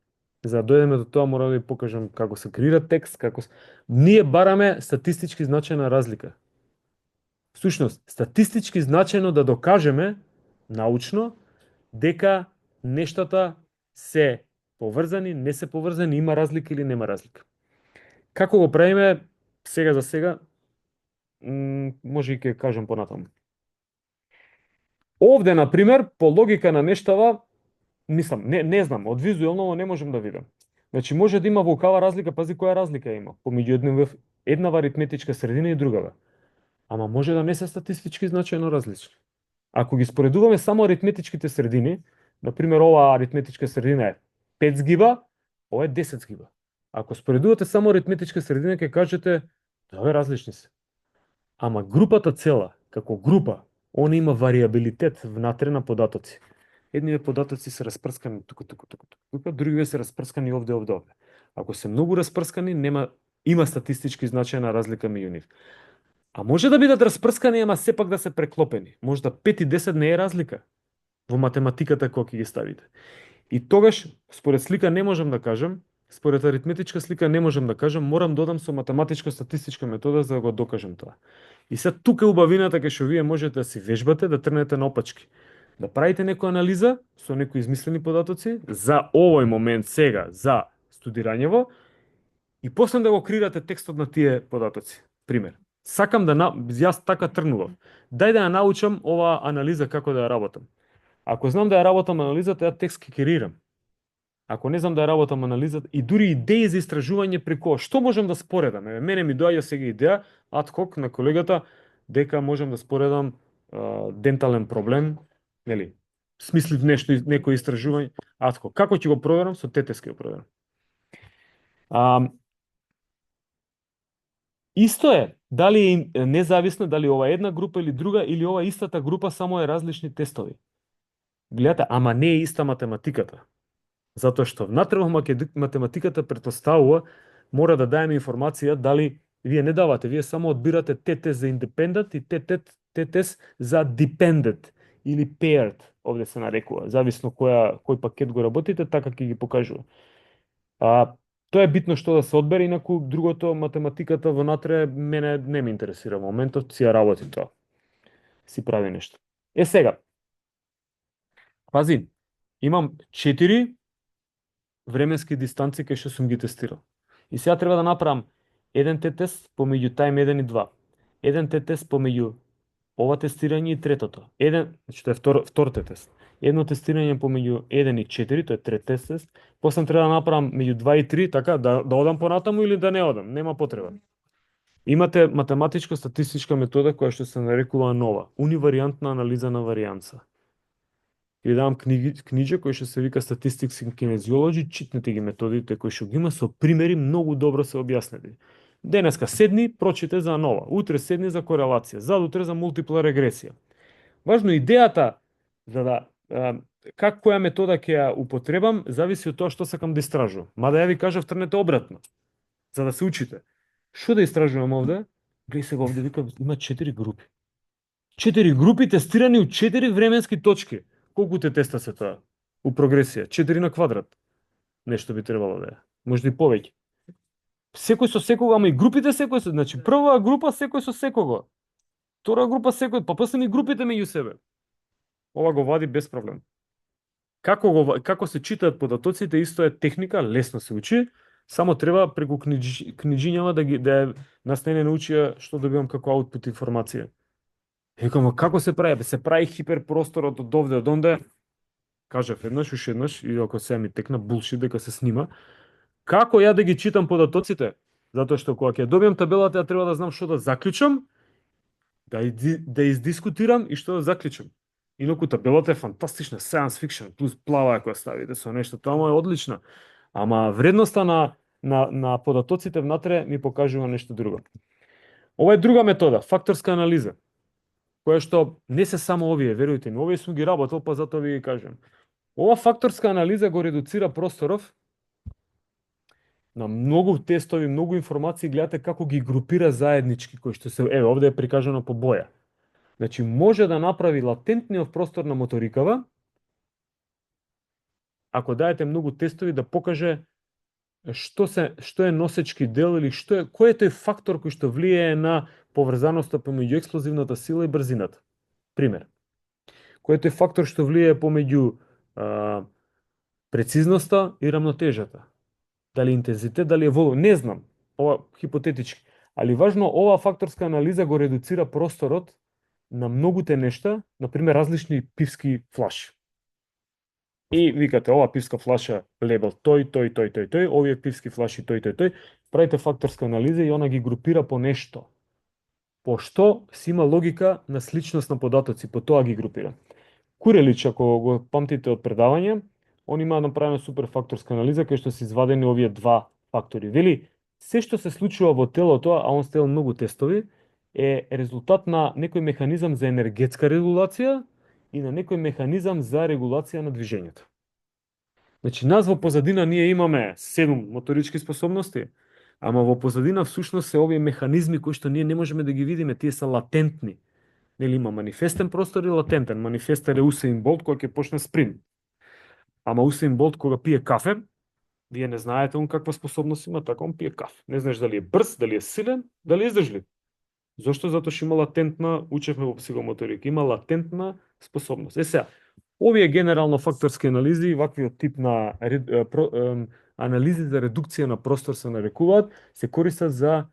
За да дојдеме до тоа, мора да ви покажам како се креира текст, Ние бараме статистички значајна разлика. Всушност, статистички значајно да докажеме, научно, дека нештата се поврзани, не се поврзани, има разлика или нема разлика. Како го правиме, сега за сега, може и ќе кажам понатаму. Овде, например, по логика на нештава, мислам, не знам, од визуелно не можам да видам. Значи, може да има во оваа разлика, пази која разлика има, помеѓу еднава аритметичка средина и другава. Ама може да не се статистички значајно различни. Ако ги споредуваме само аритметичките средини, например, оваа аритметичка средина е 5 згиба, ова е 10 згиба. Ако споредувате само аритметичка средина, ќе кажете, тоа различни се. Ама групата цела, како група, она има вариабилитет внатре на податоци. Едниве податоци се распрскани туку, другиве се распрскани овде. Ако се многу распрскани, има статистички значајна разлика меѓу нив. А може да бидат распрскани, ама сепак да се преклопени. Можда 5 и 10 не е разлика во математиката кога ќе ги ставите. И тогаш, според слика не можам да кажам, според аритметичка слика не можам да кажам, морам додам со математичко-статистичка метода за да го докажам тоа. И сега тука е убавината кај што вие можете да си вежбате, да трнете на опачки. Да правите некоја анализа со некои измислени податоци за овој момент сега, за студирањево, и после да го креирате текстот на тие податоци. Пример. Сакам јас така трнував. Дај да ја научам оваа анализа како да ја работам. Ако знам да ја работам анализата, ја текст ќе креирам. Ако не знам да ја работам анализата, и дури идеи за истражување преку што можам да споредам. Мене ми доаѓа сега идеја, адхок на колегата, дека можам да споредам дентален проблем, нели? Смислив нешто, некој истражување, адхок. Како ќе го проверам? Со т-тест ќе го проверам. Исто е, дали е независно, дали ова една група или друга, или ова истата група само е различни тестови. Гледате, ама не е иста математиката. Затоа што внатре во математиката претпоставува, мора да даеме информација дали вие не давате, вие само одбирате т-тест за independent и т-тест за dependent или paired, овде се нарекува, зависно кој пакет го работите, така ќе ги покажува. Тоа е битно што да се одбере, инаку другото, математиката внатре, мене не ме интересира во моментот, си ја работи тоа. Си прави нешто. Сега, пази, имам 4 временски дистанци кај што сум ги тестирал. И сега треба да направам еден тест помеѓу тајм 1 и 2. Еден тест помеѓу ова тестирање и третото. Значи тоа е втор тест. Едно тестирање помеѓу 1 и 4, тоа е трет тест. После треба да направам меѓу 2 и 3, така да одам понатаму или да не одам, нема потреба. Имате математичко-статистичка метода која што се нарекува нова, униваријантна анализа на варијанса. Ви давам книџа кој што се вика Statistics in Kinesiology, читнете ги методите кои што ги има со примери многу добро се објаснети. Денеска седни, прочите за нова, утре седни за корелација, задутре за мултипла регресија. Важно идејата за да која метода ќе ја употребам зависи од тоа што сакам да истражувам. Мада ја ви кажав трнете обратно, за да се учите. Што да истражувам овде? Глеј сега овде вика има 4 групи. 4 групи тестирани у 4 временски точки. Колку те теста се тоа? У прогресија, 4 на квадрат. Нешто би требало да е. Може и повеќе. Секој со секого, ама и групите секој со, значи прва група секој со секого. Втора група секој, па после и групите меѓу себе. Ова го вади без проблем. Како се читаат податоците, исто е техника, лесно се учи, само треба преку книжињава да нас не научија што добивам како аутпут информација. Екамо, како се прави? Се прави хиперпросторот од овде, од онде. Кажав уште еднаш, и ако се ми текна булшит дека се снима. Како ја да ги читам податоците? Затоа што кога ќе добиам табелата, ја треба да знам што да заклучам, да издискутирам и што да заклучам. Инаку табелата е фантастична, science fiction, плюс плава ако ја ставите со нешто, тоа е одлична. Ама вредноста на податоците внатре ми покажува нешто друго. Ова е друга метода, факторска анализа, која што не се само овие, верујте ми, овие сум ги работел, па затоа ви ги кажам. Ова факторска анализа го редуцира просторов на многу тестови, многу информации, гледате како ги групира заеднички, кои што се, овде е прикажано по боја. Значи, може да направи латентниот простор на моторикава, ако даете многу тестови да покаже што е носечки дел или кој е тој фактор кој што влијае на поврзаноста помеѓу експлозивната сила и брзината. Пример. Кој е тој фактор што влијае помеѓу прецизноста и рамнотежата. Дали интензитет, дали е волум, не знам. Ова хипотетички. Али важно, ова факторска анализа го редуцира просторот на многуте нешта, например различни пивски флаши. И викате, ова пивска флаша лебел тој, овие пивски флаши тој. Правите факторска анализа и она ги групира по нешто. По што си има логика на сличност на податоци, по тоа ги групира. Курелич, ако го памтите од предавање, он има направена супер факторска анализа кај што се извадени овие два фактори. Вели, се што се случува во телото, а он стел многу тестови, е резултат на некој механизам за енергетска регулација и на некој механизам за регулација на движењето. Значи, нас во позадина ние имаме 7 моторички способности, ама во позадина всушност се овие механизми кои што ние не можеме да ги видиме, тие се латентни. Нели има манифестен простор и латентен. Манифестен е Усеин Болт кој ќе почне спринт. Ама Усеин Болт кога пие кафе, вие не знаете он каква способност има, така он пие кафе. Не знаеш дали е брз, дали е силен, дали е издржлив. Зошто? Затоа што има латентна, учевме во психомоторика, има латентна способност. Сега, овие генерално факторски анализи и ваквиот тип на анализи за редукција на простор се нарекуваат, се користат за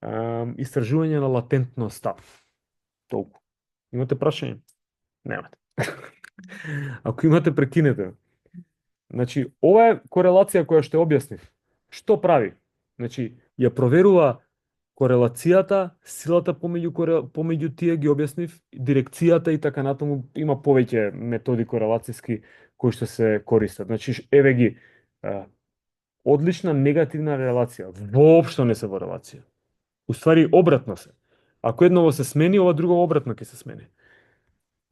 истражување на латентноста. Толку. Имате прашање? Немате. Ако имате, прекинете. Значи, ова е корелација која што објаснив. Што прави? Значи, ја проверува корелацијата, силата помеѓу тие ги објаснив, дирекцијата и така натаму, има повеќе методи корелацијски кои што се користат. Значи, еве ги, одлична негативна релација, воопшто не се во релација. Уствари, обратно се. Ако едново се смени, ова друго обратно ќе се смени.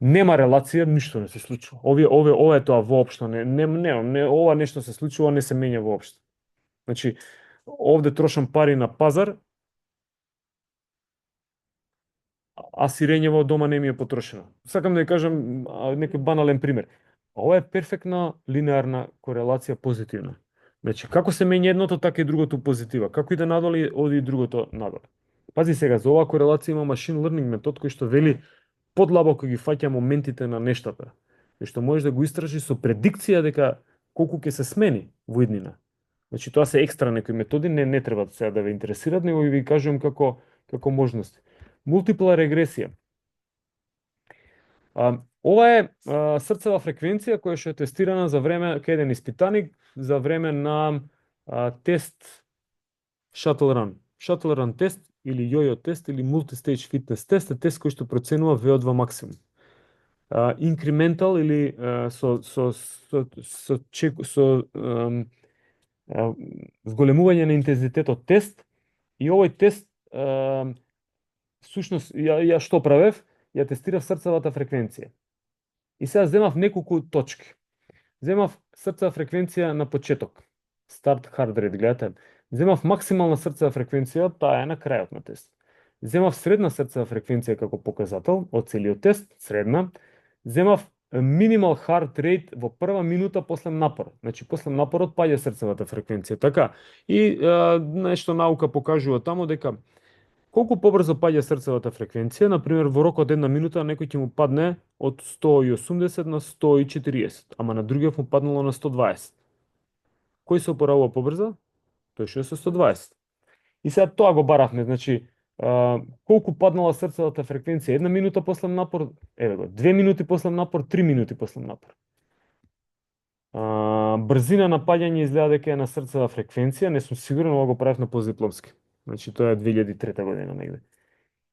Нема релација, ништо не се случува. Ова е тоа воопшто, ова нешто се случува, не се менја воопшто. Значи, овде трошам пари на пазар, а сирењево дома не ми е потрошено. Сакам да ја кажам некој банален пример. Ова е перфектна линеарна корелација позитивна. Значи, како се менја едното, така и другото позитива. Како иде надоле, оди и другото надоле. Пази сега, за оваа корелација има machine learning метод кој што вели подлабоко ги фаќа моментите на нештата. И што можеш да го истражи со предикција дека колку ќе се смени во иднина. Значи тоа се екстра некои методи, не треба сега да ве интересираат, него ви кажувам како можности. Мултипла регресија. Ова е срцева фреквенција која што е тестирана за време кај еден испитаник за време на тест Shuttle Run. Shuttle Run тест или йо-йо тест или multi-stage fitness тест е тест кој што проценува VO2 максимум. Incremental или со зголемување на интензитетот тест, и овој тест сушност ја што правев? Ја тестирав срцевата фреквенција. И сега земав неколку точки. Земав срцева фреквенција на почеток. Start heart rate, гледате. Земав максимална срцева фреквенција, таа е на крајот на тест. Земав средна срцева фреквенција како показател од целиот тест, средна. Земав минимал heart rate во прва минута после напор. Значи после напорот паѓа срцевата фреквенција. Така, и нешто наука покажува таму дека колку побрзо паѓа срцевата фреквенција, например во рок од една минута некој ќе му падне од 180 на 140, ама на другиот му паднало на 120. Кој се опоравува побрзо? Тој што е со 120. И сега тоа го баравме, значи колку паднала срцевата фреквенција една минута после напор, еве го, 2 минути после напор, 3 минути после напор. Брзина на паѓање изгледа дека е на срцева фреквенција, не сум сигурен, ова го правев на постдипломски. Значи тоа е 2003 година негде.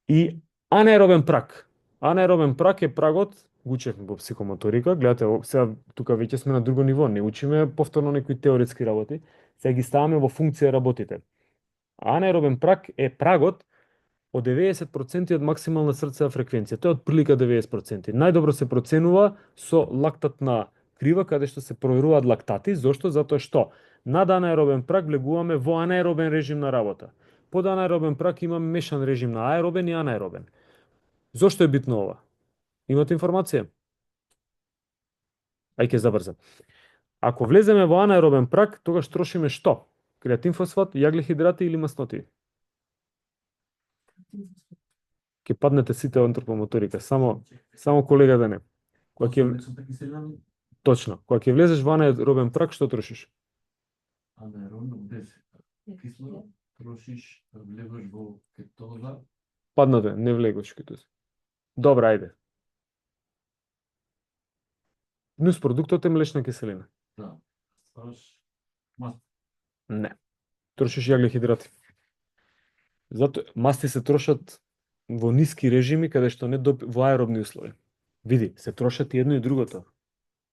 И анаеробен праг. Анаеробен праг е прагот, го учевме во психомоторика, гледате, сега тука веќе сме на друго ниво, не учиме повторно некои теоретски работи, сега ги ставаме во функција работите. Анаеробен праг е прагот од 90% од максимална срцева фреквенција. Тоа е од прилика 90%. Најдобро се проценува со лактатна крива, каде што се проверуваат лактати. Зошто? Затоа што над анаеробен праг влегуваме во анаеробен режим на работа. Под анаеробен праг имаме мешан режим на аеробен и анаеробен. Зошто е битно ова? Имате информација? Ај ќе забрзам. Ако влеземе во анаеробен праг, тогаш трошиме што? Креатин фосфат, јаглехидрати или масноти? Ќе паднете сите во антропомоторика, само колега да не. Точно, кога ќе влезеш во анаеробен праг, што трошиш? Анаеробно без кислород трошиш, влегаш во кетоза. Паднате, не влегаш кетоза. Добра, ајде. Нус продуктот е млечна киселина. Да, ставаш маст. Не. Трошиш јаглехидрати. Зато масти се трошат во ниски режими, каде што не во аеробни услови. Види, се трошат и едно и другото.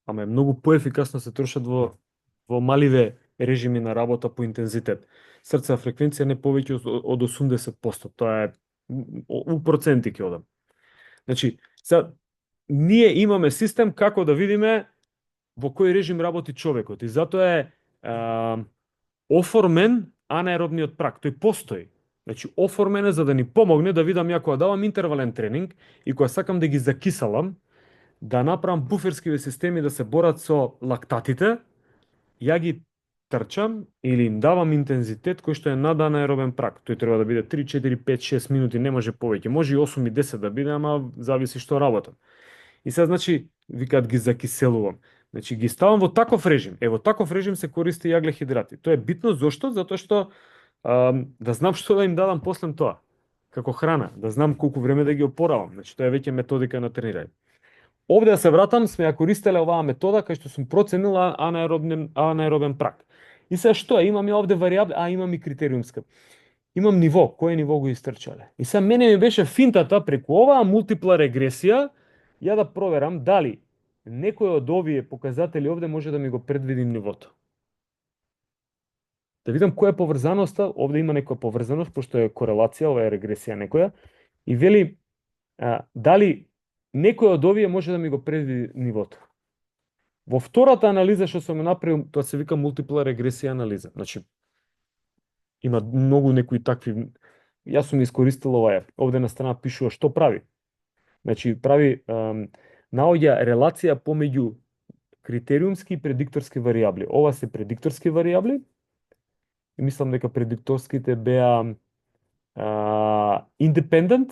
Ама е многу поефикасно се трошат во маливе режими на работа по интензитет. Срцева фреквенција не повеќе од 80%. Тоа е у проценти ќе одам. Значи, сега ние имаме систем како да видиме во кој режим работи човекот и затоа е оформен анаеробниот праг. Тој постои. Значи, оформен е за да ни помогне да видам ја кога давам интервален тренинг и кога сакам да ги закисалам, да направам буферскиве системи да се борат со лактатите, ја ги трчам или им давам интензитет кој што е над анаеробен праг. Тој треба да биде 3, 4, 5, 6 минути, не може повеќе. Може и 8 и 10 да биде, ама зависи што работам. И сега, значи, викаат ги закиселувам. Значи, ги ставам во таков режим. Во таков режим се користи јаглехидрати. Тоа е битно, зошто? Затоа што да знам што да им дадам после тоа. Како храна, да знам колку време да ги опоравам. Значи, тоа е веќе методика на тренирање. Овде да се вратам, сме ја користеле оваа метода кај што сум проценил анаеробен праг. И сега што е? Имам ја овде варијабли, имам и критериумска. Имам ниво, кој ниво го истрчале. И сега мене ми беше финтата преку оваа мултипла регресија ја да проверам дали некој од овие показатели овде може да ми го предвиди нивото. Да видам која е поврзаноста, овде има некоја поврзаност, пошто е корелација, ова е регресија некоја, и вели дали некој од овие може да ми го предвиди нивото. Во втората анализа што сум направил, тоа се вика мултипла регресија анализа. Значи, има многу некои такви, јас сум искористил оваа. Овде на страна пишува што прави. Значи, прави, наоѓа релација помеѓу критериумски и предикторски варијабли. Ова се предикторски варијабли, и мислам дека предикторските беа independent,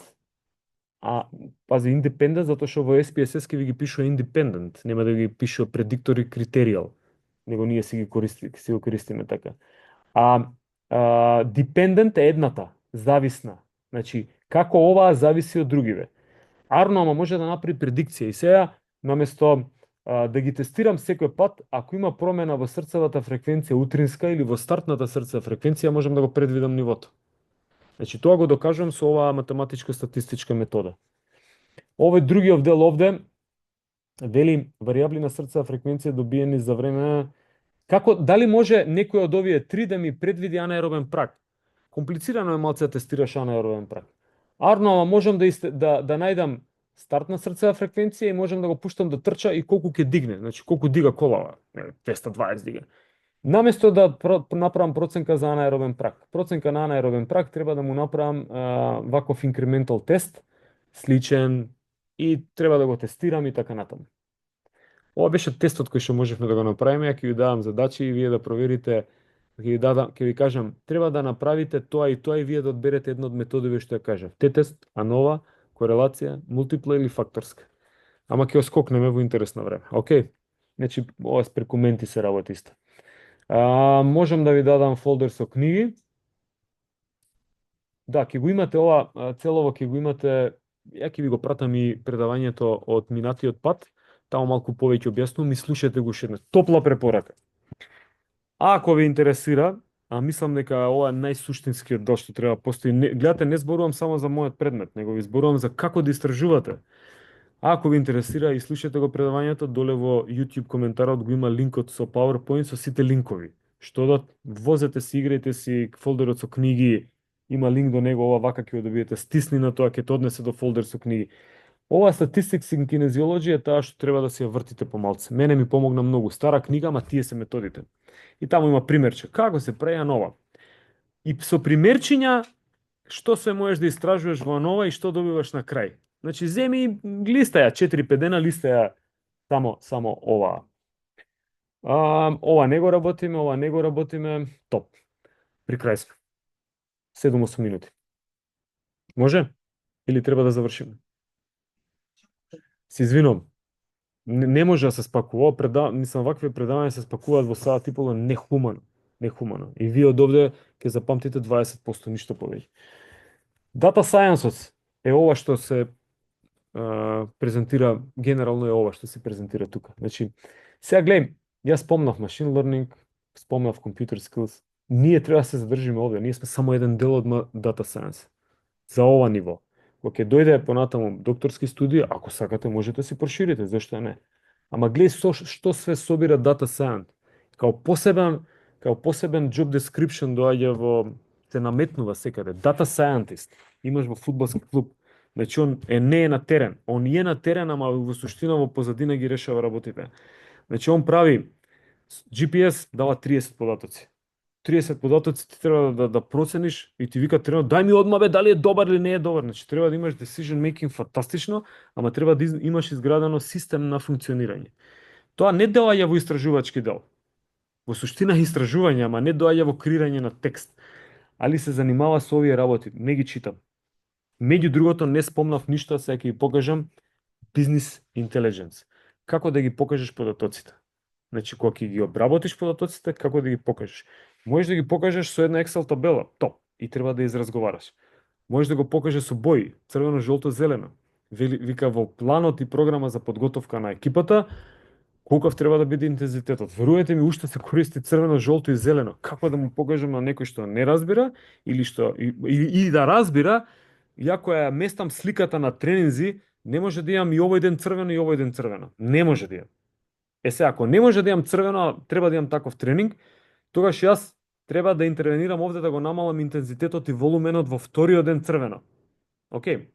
пази, independent, затоа што во SPSS ке ви ги пишува independent, нема да ги пишува predictor и criterial. него ние си го користиме така. Dependent е едната, зависна. Значи, како оваа зависи од другиве. Арно, ама може да направи предикција и сега, наместо да ги тестирам секој пат, ако има промена во срцевата фреквенција утринска или во стартната срцева фреквенција, можам да го предвидам нивото. Значи, тоа го докажувам со оваа математичко-статистичка метода. Овој другиот дел овде вели варијабли на срцева фреквенција добиени за време. Како, дали може некој од овие три да ми предвиди анаеробен праг? Комплицирано е малце да тестираш анаеробен праг. Арно, можам да најдам стартна срцева фреквенција и можам да го пуштам да трча и колку ќе дигне, значи колку дига колава, 220 дига. Наместо да направам проценка за анаеробен праг. Проценка на анаеробен праг треба да му направам ваков инкрементал тест, сличен, и треба да го тестирам и така натаму. Ова беше тестот кој што можевме да го направиме, ја ќе ви давам задачи и вие да проверите, ќе ви кажам, треба да направите тоа и вие да одберете една од методите што ја кажав. Т-тест, АНОВА, корелација, мултипла или факторска. Ама ќе оскокнеме во интересно време. Океј? Значи, ова преку менти се работи исто. Можам да ви дадам фолдер со книги. Да, ќе го имате ова, целово ќе го имате, ја ќе ви го пратам и предавањето од минатиот пат, таму малку повеќе објаснувам и слушате го уште еднаш. Топла препорака. Ако ви интересира, мислам дека ова е најсуштинскиот дел што треба да постои. Гледате, не зборувам само за мојот предмет, него ви зборувам за како да истражувате. Ако ви интересира и слушате го предавањето, доле во YouTube коментарот го има линкот со PowerPoint со сите линкови. Што да возете си, играјте си фолдерот со книги, има линк до него, ова вака ќе го добиете, стисни на тоа, ќе те однесе до фолдер со книги. Ова Statistics in Kinesiology е таа што треба да се ја вртите помалце. Мене ми помогна многу. Стара книга, ама тие се методите. И таму има примерче. Како се прави АНОВА? И со примерчиња, што се можеш да истражуваш во АНОВА и што добиваш на крај. Значи, земи, листаја, 4-5 дена листаја само ова. Ова не го работиме, топ. При крај сме. 7-8 минути. Може? Или треба да завршиме? Се извинувам. Не може да се спакува. Мислам, вакви предавања се спакуваат во саат и половина, нехумано. И вие од овде ќе запамтите 20%, ништо повеќе. Data Science е ова што се презентира, генерално е ова што се презентира тука. Значи, сега гледам, јас спомнав machine learning, спомнав computer skills. Ние треба да се задржиме овде. Ние сме само еден дел од Data Science. За ова ниво. Кога ќе дојде понатаму докторски студии, ако сакате можете да си проширите, зашто не? Ама гледај што све собира Data Science. Као посебен job description доаѓа се наметнува секаде. Data Scientist. Имаш во фудбалски клуб. Значи он не е на терен. Он е на терен, ама во суштина во позадина ги решава работите. Значи он прави GPS дава 30 податоци. 30 податоци ти треба да процениш и ти вика тренер, дај ми одма бе дали е добар или не е добар. Значи треба да имаш decision making фантастично, ама треба да имаш изградено систем на функционирање. Тоа не доаѓа во истражувачки дел. Во суштина истражување, ама не доаѓа во креирање на текст. Али се занимава со овие работи, не ги читам. Меѓу другото не спомнав ништо, сега ќе ви покажам бизнес интелидженс. Како да ги покажеш податоците. Значи кога ќе ги обработиш податоците, како да ги покажеш. Можеш да ги покажеш со една Excel табела, топ, и треба да изразговараш. Можеш да го покажеш со бои, црвено, жолто, зелено. Вика во планот и програма за подготовка на екипата, колков треба да биде интензитетот. Верувате ми, уште се користи црвено, жолто и зелено. Како да му покажам на некој што не разбира или да разбира, иако ја местам сликата на тренинзи, не може да имам и овој ден црвено и овој ден црвено. Не може да имам. Се, ако не може да имам црвено, треба да имам таков тренинг, тогаш јас треба да интервенирам овде да го намалам интензитетот и волуменот во вториот ден црвено. Океј.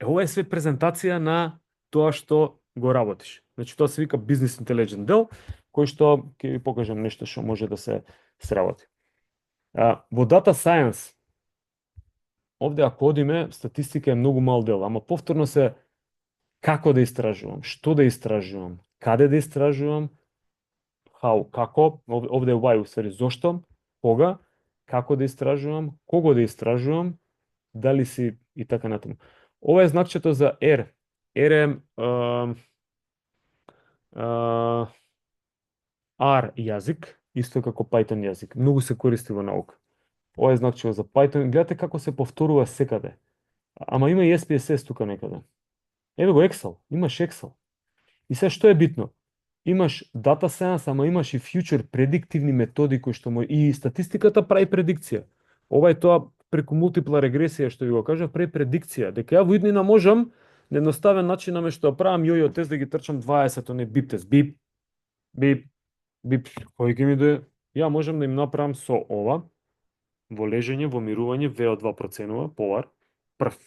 Ова е све презентација на тоа што го работиш. Значи тоа се вика бизнес интелигент дел, кој што ќе ви покажам нешто што може да се сработи. Во Data Science, овде ако одиме, статистика е многу мал дел, ама повторно се како да истражувам, што да истражувам, каде да истражувам, how, како, овде е why, усвари, зошто, кога, како да истражувам, кого да истражувам, дали си и така натаму. Ова е знакчето за R. R е R јазик, исто како Python јазик. Многу се користи во наука. Ова е значило за Python. Гледате како се повторува секаде. Ама има и SPSS тука некаде. Еве го Excel, имаш Excel. И се што е битно? Имаш data science, ама имаш и future предиктивни методи кои што и статистиката прави предикција. Ова е тоа преку мултипла регресија што ви го кажав, прави предикција дека ја во иднина можам на едноставен начин наместо да правам јојо тест да ги трчам 20 не бип тест, бип бип бип, кој ќе ми дое? Ја можам да им направам со ова во лежење, во мирување, VO2 проценува, Polar, прв.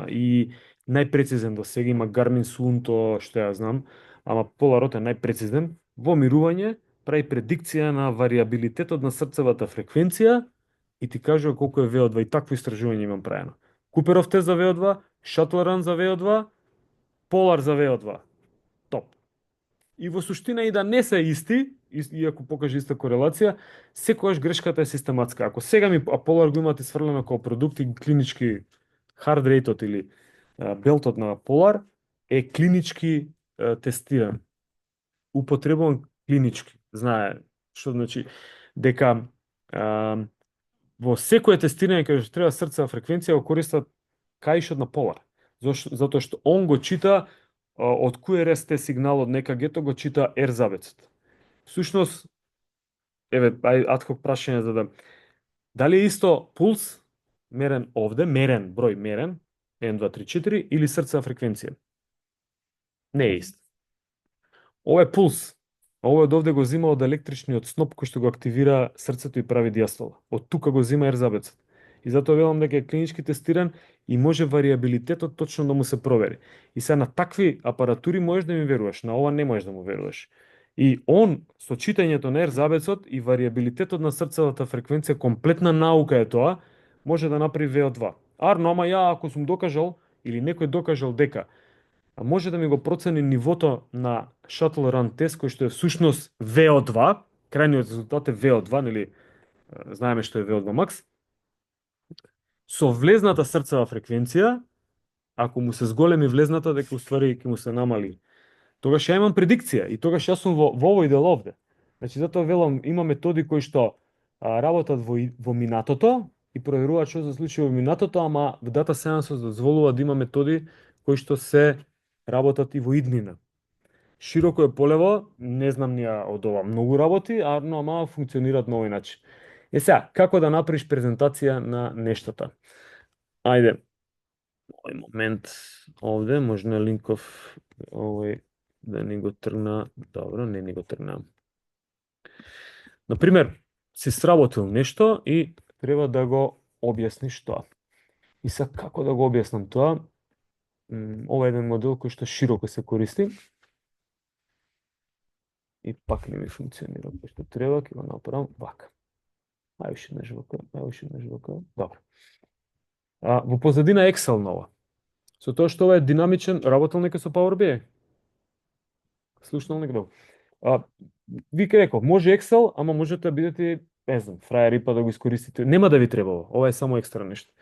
И најпрецизен до сега има Garmin Suunto, што ја знам, ама Polarот е најпрецизен. Во мирување прави предикција на вариабилитетот на срцевата фреквенција и ти кажува колку е VO2 и такво истражување имам правено. Куперов тест за VO2, Shuttle Run за VO2, Polar за VO2. Топ. И во суштина и да не се исти, иако покаже иста корелација, секогаш грешката е систематска. Ако сега ми Polar го имате сврлено како продукт и клинички hard rate-от или белтот на Polar е клинички тестиран. Употребуван клинички. Знае што значи дека во секое тестирање каде што треба срцева фреквенција го користат каишот на Polar. Затоа што он го чита од QRST сигналот на ЕКГ-то го чита ерзабецот. Всушност, еве, адхок прашање за да... Дали е исто пулс, мерен овде, број мерен, 1, 2, 3, 4, или срцева фреквенција? Не е ист. Ова е пулс. Ова од овде го зима од електричниот сноп кој што го активира срцето и прави диастола. Од тука го зима ерзабецот. И затоа велам дека е клинички тестиран и може вариабилитетот точно да му се провери. И сега на такви апаратури можеш да ми веруваш, на ова не можеш да му веруваш. И он, со читањето на ерзабецот и вариабилитетот на срцевата фреквенција, комплетна наука е тоа, може да направи VO2. Арно, ама ја ако сум докажал, или некој докажал дека може да ми го процени нивото на Shuttle Run тест, кој што е всушност VO2, крајниот резултат е VO2, нели, знаеме што е VO2 max, со влезната срцева фреквенција, ако му се зголеми влезната, дека уствари ќе му се намали. Тогаш ја имам предикција и тогаш јас сум во овој дел овде. Значи затоа велам има методи кои што работат во минатото и проверуваат што се случи во минатото, ама в Data Science дозволува да има методи кои што се работат и во иднина. Широко е полево, не знам нија од ова многу работи, ама функционираат на овој начин. Сега, како да направиш презентација на нештата? Ајде, овој момент овде, можна линков овој да ни го тргна, добро, не ни го тргна. Например, си сработил нешто и треба да го објасниш тоа. И сега како да го објаснам тоа? Ова е еден модел кој што широко се користи. И пак не ми функционира кој што треба, ќе го направам вака. Ајде еднаш вака, добро. Во позадина Excel нова. Со тоа што ова е динамичен, работел нека со Power BI. Слушнал некаде. Ви реков, може Excel, ама можете да бидете, не знам, фраери па да го искористите. Нема да ви требало. Ова е само екстра нешто.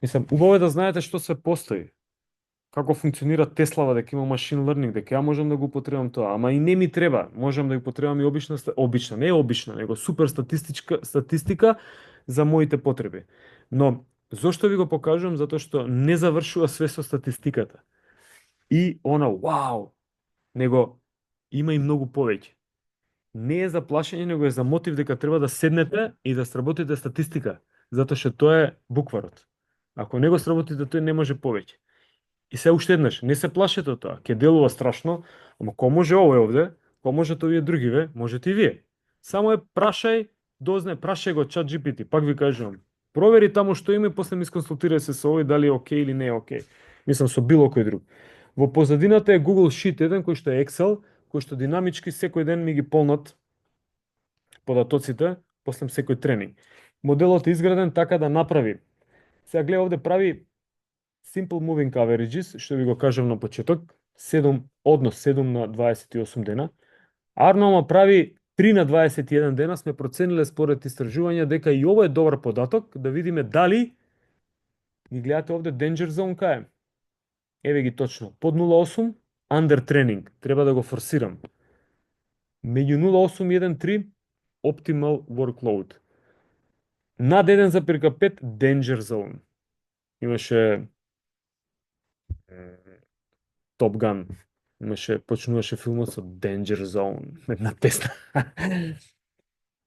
Мислам, убаво е да знаете што се постои. Како функционира Теслава, дека има машин learning, дека ја можам да го употребам тоа, ама и не ми треба. Можам да го употребам и обична, не обична, него супер статистика за моите потреби. Но зошто ви го покажувам? Затоа што не завршува све со статистиката. И она, вау, него има и многу повеќе. Не е за плашење, него е за мотив дека треба да седнете и да сработите статистика, затоа што тоа е букварот. Ако не го сработите, тој не може повеќе. И се уште еднаш, не се плашете од тоа, ќе делува страшно, ама ко може овој овде, ко можат овие другиве, можете и вие. Само е прашај, прашај го ChatGPT, пак ви кажувам. Провери таму што има и после ми сконсултирај се со овој дали е окей или не е окей. Мислам со било кој друг. Во позадината е Google Sheet 1 кој што е Excel, кој што динамички секој ден ми ги полнат податоците после секој тренинг. Моделот е изграден така да направи. Сега гледа овде прави Simple Moving Averages, што ви го кажам на почеток, 7 на 28 дена. Арно прави 3 на 21 дена, сме процениле според истражувања дека и ова е добар податок, да видиме дали ги гледате овде Danger Zone кај. Еве ги точно, под 0,8, under training, треба да го форсирам. меѓу 0,8 и 1,3 optimal workload. Над 1,5 danger zone. Имаше Top Gun. Почнуваше филмот со Danger Zone, една песна.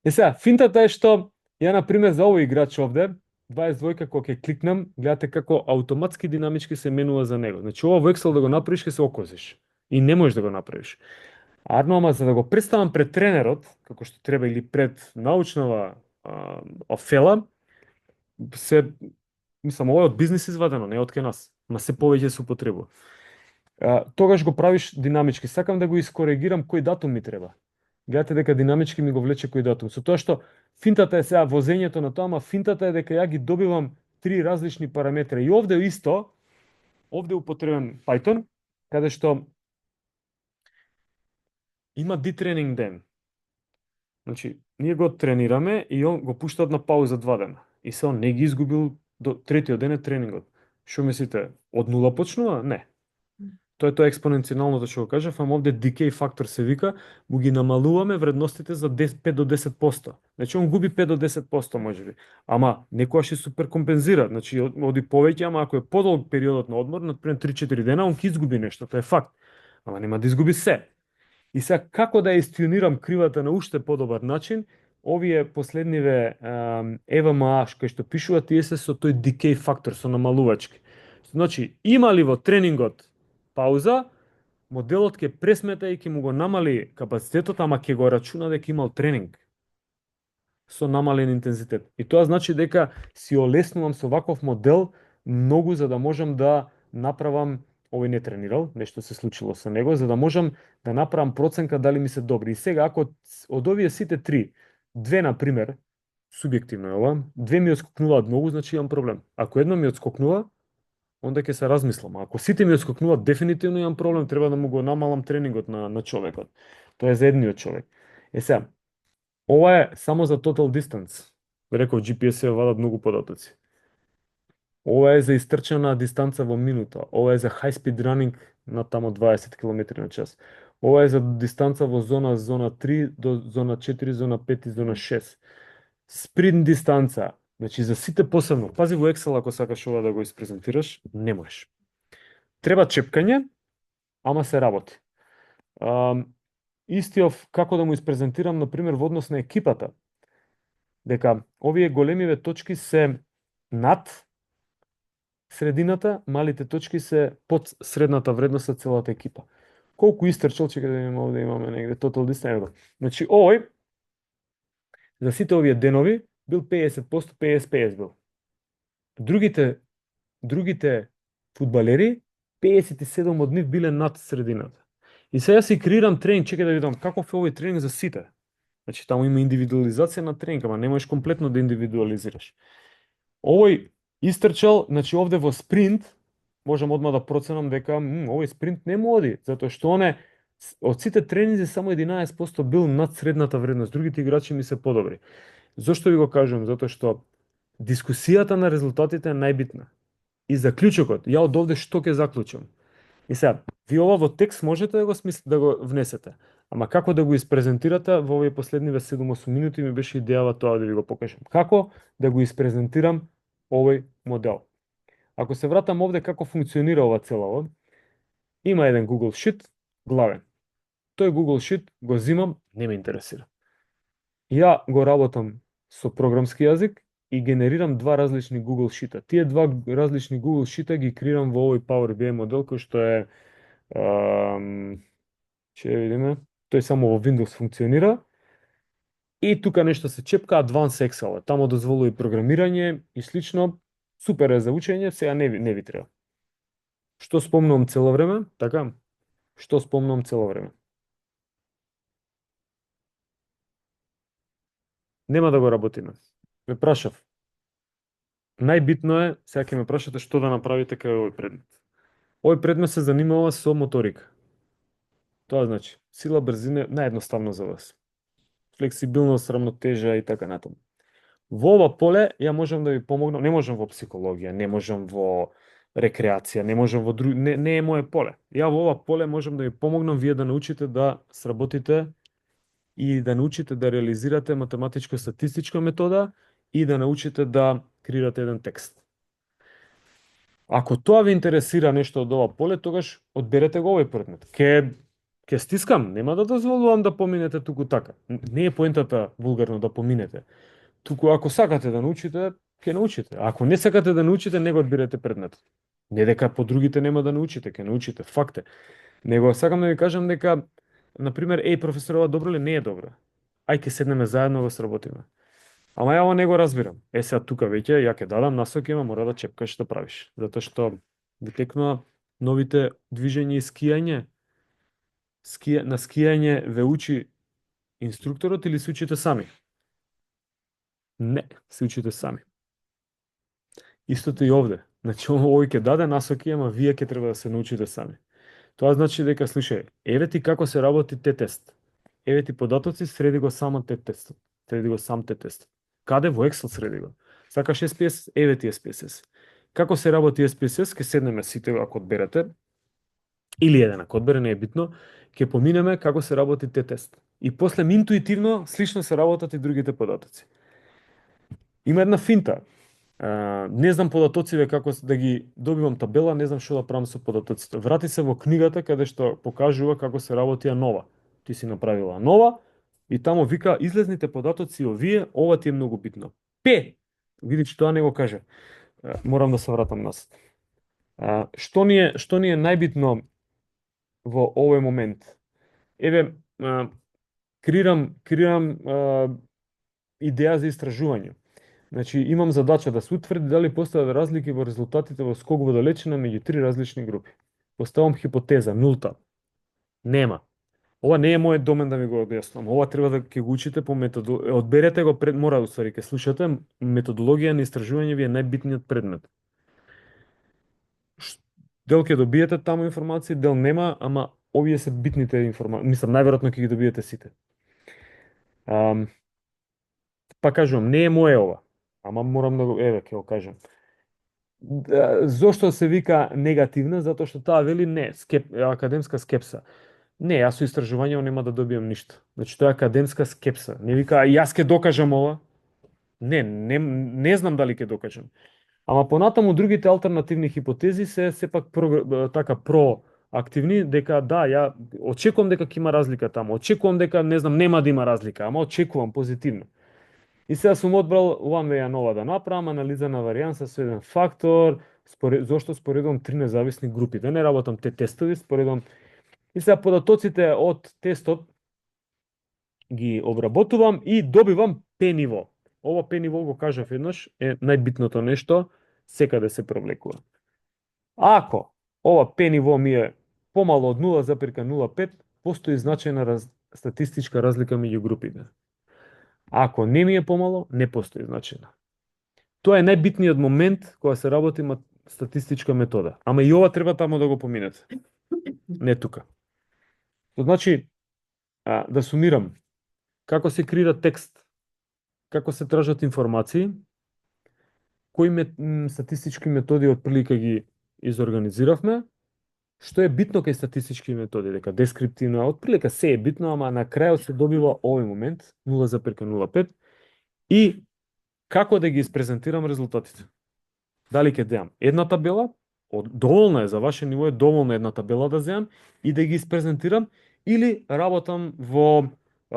Сега, финтата е што ја, например, за овој играч овде, 22, кога ќе кликнам, гледате како автоматски динамички се менува за него. Значи, ова во Excel да го направиш, ќе се окозиш. И не можеш да го направиш. Ама за да го представам пред тренерот, како што треба, или пред научнава офела, мислам, ова е од бизнис извадено, не од ке нас, ма се повеќе се употребува. Тогаш го правиш динамички. Сакам да го искоригирам кој датум ми треба. Гледате дека динамички ми го влече кој датум. Со тоа што финтата е сега возењето на тоа, ама финтата е дека ја ги добивам три различни параметри. И овде исто, овде употребен Python, каде што има детренинг ден. Значи, ние го тренираме и он го пуштат на пауза 2 дена. И се он не ги изгубил до третиот ден е тренингот. Што мислите, од нула почнува? Не. Тоа е експоненцијалното што го кажав, ама овде decay фактор се вика, му ги намалуваме вредностите за 5 до 10%. Значи он губи 5 до 10% можеби. Ама некојаш и супер компензира, значи оди повеќе, ама ако е подолг периодот на одмор, например 3-4 дена, он ќе изгуби нешто, тоа е факт. Ама нема да изгуби се. И сега како да ја истионирам кривата на уште подобар начин, овие последниве ЕВМА кои што пишуваат, тие се со тој decay фактор, со намалувачки. Значи, има ли во тренингот пауза, моделот ќе пресмета и ќе му го намали капацитетот, ама ќе го рачуна дека имал тренинг со намален интензитет. И тоа значи дека си олеснувам со ваков модел многу за да можам да направам, овој не тренирал, нешто се случило со него, за да можам да направам проценка дали ми се добри. И сега, ако од овие сите три, две, например, субјективно е ова, две ми отскокнуваат многу, значи имам проблем. Ако едно ми отскокнува, онда ќе се размислам. Ако сите ми отскокнуваат, дефинитивно имам проблем, треба да му го намалам тренингот на човекот. Тоа е за едниот човек. Сега, ова е само за total distance. Реков, GPS се вадат многу податоци. Ова е за истрчана дистанца во минута. Ова е за high speed running на тамо 20 км на час. Ова е за дистанца во зона 3 до зона 4, зона 5 и зона 6. Спринт дистанца. Значи за сите посебно. Пази во Excel ако сакаш ова да го испрезентираш, не можеш. Треба чепкање, ама се работи. Истиов како да му испрезентирам, например, во однос на екипата. Дека овие големиве точки се над средината, малите точки се под средната вредност за целата екипа. Колку истрчал, чека да видиме овде имаме негде total distance. Значи овој за сите овие денови бил 50%, 50-50 бил. Другите фудбалери 57 од нив биле над средината. И сега си креирам тренинг, чекај да видам каков е овој тренинг за сите. Значи таму има индивидуализација на тренинг, ама не можеш комплетно да индивидуализираш. Овој истрчал, значи овде во спринт, можам одма да проценам дека овој спринт не му оди, затоа што од сите тренинзи само 11% бил над средната вредност, другите играчи ми се подобри. Зошто ви го кажувам? Затоа што дискусијата на резултатите е најбитна. И заклучокот, ја од овде што ќе заклучам? И сега, ви ова во текст можете да го да го внесете, ама како да го испрезентирате во овие последниве 7-8 минути ми беше идејава тоа да ви го покажам. Како да го испрезентирам овој модел? Ако се вратам овде како функционира ова целово, има еден Google Sheet, главен. Тој Google Sheet го зимам, не ме интересира. Ја го работам со програмски јазик и генерирам два различни Google Sheet-а. Тие два различни Google Sheet-а ги креирам во овој Power BI модел кој што е ќе видиме, тој само во Windows функционира. И тука нешто се чепка Advanced Excel. Тамо дозволува и програмирање и слично. Супер е за учење, сега не ви треба. Што спомнувам цело време? Така? Што спомнувам цело време? Нема да го работиме. Ме прашав. Најбитно е, сега ќе ме прашате што да направите кај овој предмет. Овој предмет се занимава со моторика. Тоа значи, сила, брзина, наједноставно за вас. Флексибилност, рамнотежа и така натаму. Во ова поле ја можам да ви помогнам, не можам во психологија, не можам во рекреација, не можам во не е моје поле. Ја во ова поле можам да ви помогнам вие да научите да сработите и да научите да реализирате математичко-статистичка метода и да научите да креирате еден текст. Ако тоа ви интересира нешто од ова поле, тогаш одберете го овој предмет. Ке стискам, нема да дозволувам да поминете туку така. Не е поентата вулгарно да поминете. Туку ако сакате да научите, ќе научите. Ако не сакате да научите, не го одбирате предметот. Не дека по другите нема да научите, ќе научите, факт е. Него сакам да ви кажам дека, например, професорова добро ли? Не е добра. Ај ке седнеме заедно да сработиме. Ама ја ова не го разбирам. Сега тука веќе ја ќе дадам насоки, ама мора да чепкаш да правиш. Затоа што ви текнува новите движења и скијање. На скијање ве учи инструкторот или се учите сами? Не, се учите сами. Истото и овде. Значи, овој ќе даде насоки, ама вие ќе треба да се научите сами. Тоа значи дека, слушај, еве ти како се работи тест. Еве ти податоци, среди го само тест. Среди го сам тест. Каде? Во Excel среди го. Сакаш SPSS? Еве ти SPSS. Како се работи SPSS? Ке седнеме сите ако одберете, или еден ако одбере, не е битно, ќе поминеме како се работи тест. И после интуитивно слично се работат и другите податоци. Има една финта. Не знам податоците како да ги добивам табела, не знам што да правам со податоците. Врати се во книгата каде што покажува како се работи нова. Ти си направила нова и тамо вика излезните податоци овие, ова ти е многу битно. Види че тоа не го каже. Морам да се вратам назад. Што ни е најбитно во овој момент? Еве, креирам идеја за истражување. Значи, имам задача да се утврди дали постојат разлики во резултатите во скок водолечина меѓу 3 различни групи. Поставам хипотеза, нулта. Нема. Ова не е мојот домен да ми го објаснам. Ова треба да ќе го учите по методологија. Одберете го мора усвари ќе слушате, методологија на истражување ви е најбитниот предмет. Дел ќе добиете таму информации, дел нема, ама овие се битните информации. Мислам, најверојатно ќе ги добиете сите. Па кажувам, не е мое ова. Ама морам да го, ќе го кажам. Зошто се вика негативна? Затоа што таа вели не, академска скепса. Не, јас со истражување нема да добиам ништо. Значи тоа е академска скепса. Не вика, јас ќе докажам ова. Не знам дали ќе докажам. Ама понатаму другите алтернативни хипотези се сепак проактивни, дека да, ја очекувам дека ќе има разлика таму. Очекувам дека, не знам, нема да има разлика, ама очекувам позитивно. И сега сум одбрал one нова да направам, анализа на варијанса со еден фактор, зошто споредувам 3 независни групи. Да не работам те тестови, споредувам. И сега податоците од тестот ги обработувам и добивам П ниво. Ова П ниво, го кажав еднаш, е најбитното нешто, секаде се провлекува. Ако ова П ниво ми е помало од 0,05, постои значајна статистичка разлика меѓу групите. Ако не ми е помало, не постои значајна. Тоа е најбитниот момент кога се работи статистичка метода. Ама и ова треба тамо да го поминете. Не тука. Значи, да сумирам, како се креира текст, како се тражат информации, кои статистички методи отприлика ги изорганизиравме, што е битно кај статистички методи, дека дескриптивно, отприлика се е битно, ама на крајот се добива овој момент, 0,05, и како да ги испрезентирам резултатите. Дали ќе деам една табела, доволна е за ваше ниво, е доволна една табела да земам и да ги испрезентирам, или работам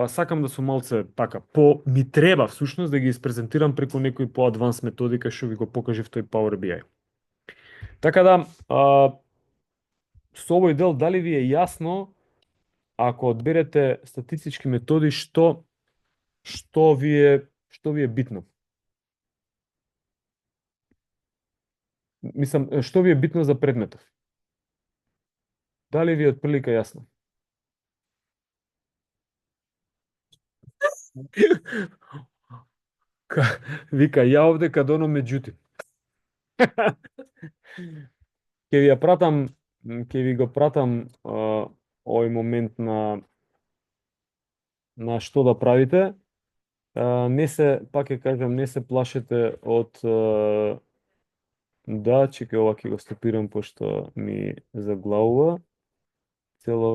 сакам да сум малце така, ми треба всушност да ги испрезентирам преку некои по-адванс методи кај што ви го покажив тој Power BI. Така да, со овој дел дали ви е јасно, ако одберете статистички методи, што ви е битно? Мислам, што ви е битно за предметов? Дали ви е отприлика јасно? Вика, ја овде кад оно меѓутоа. Ќе ви го пратам овој момент на што да правите. Не се, пак ќе кажам, не се плашете од да, чекај, ова ќе го стопирам пошто ми заглавува цело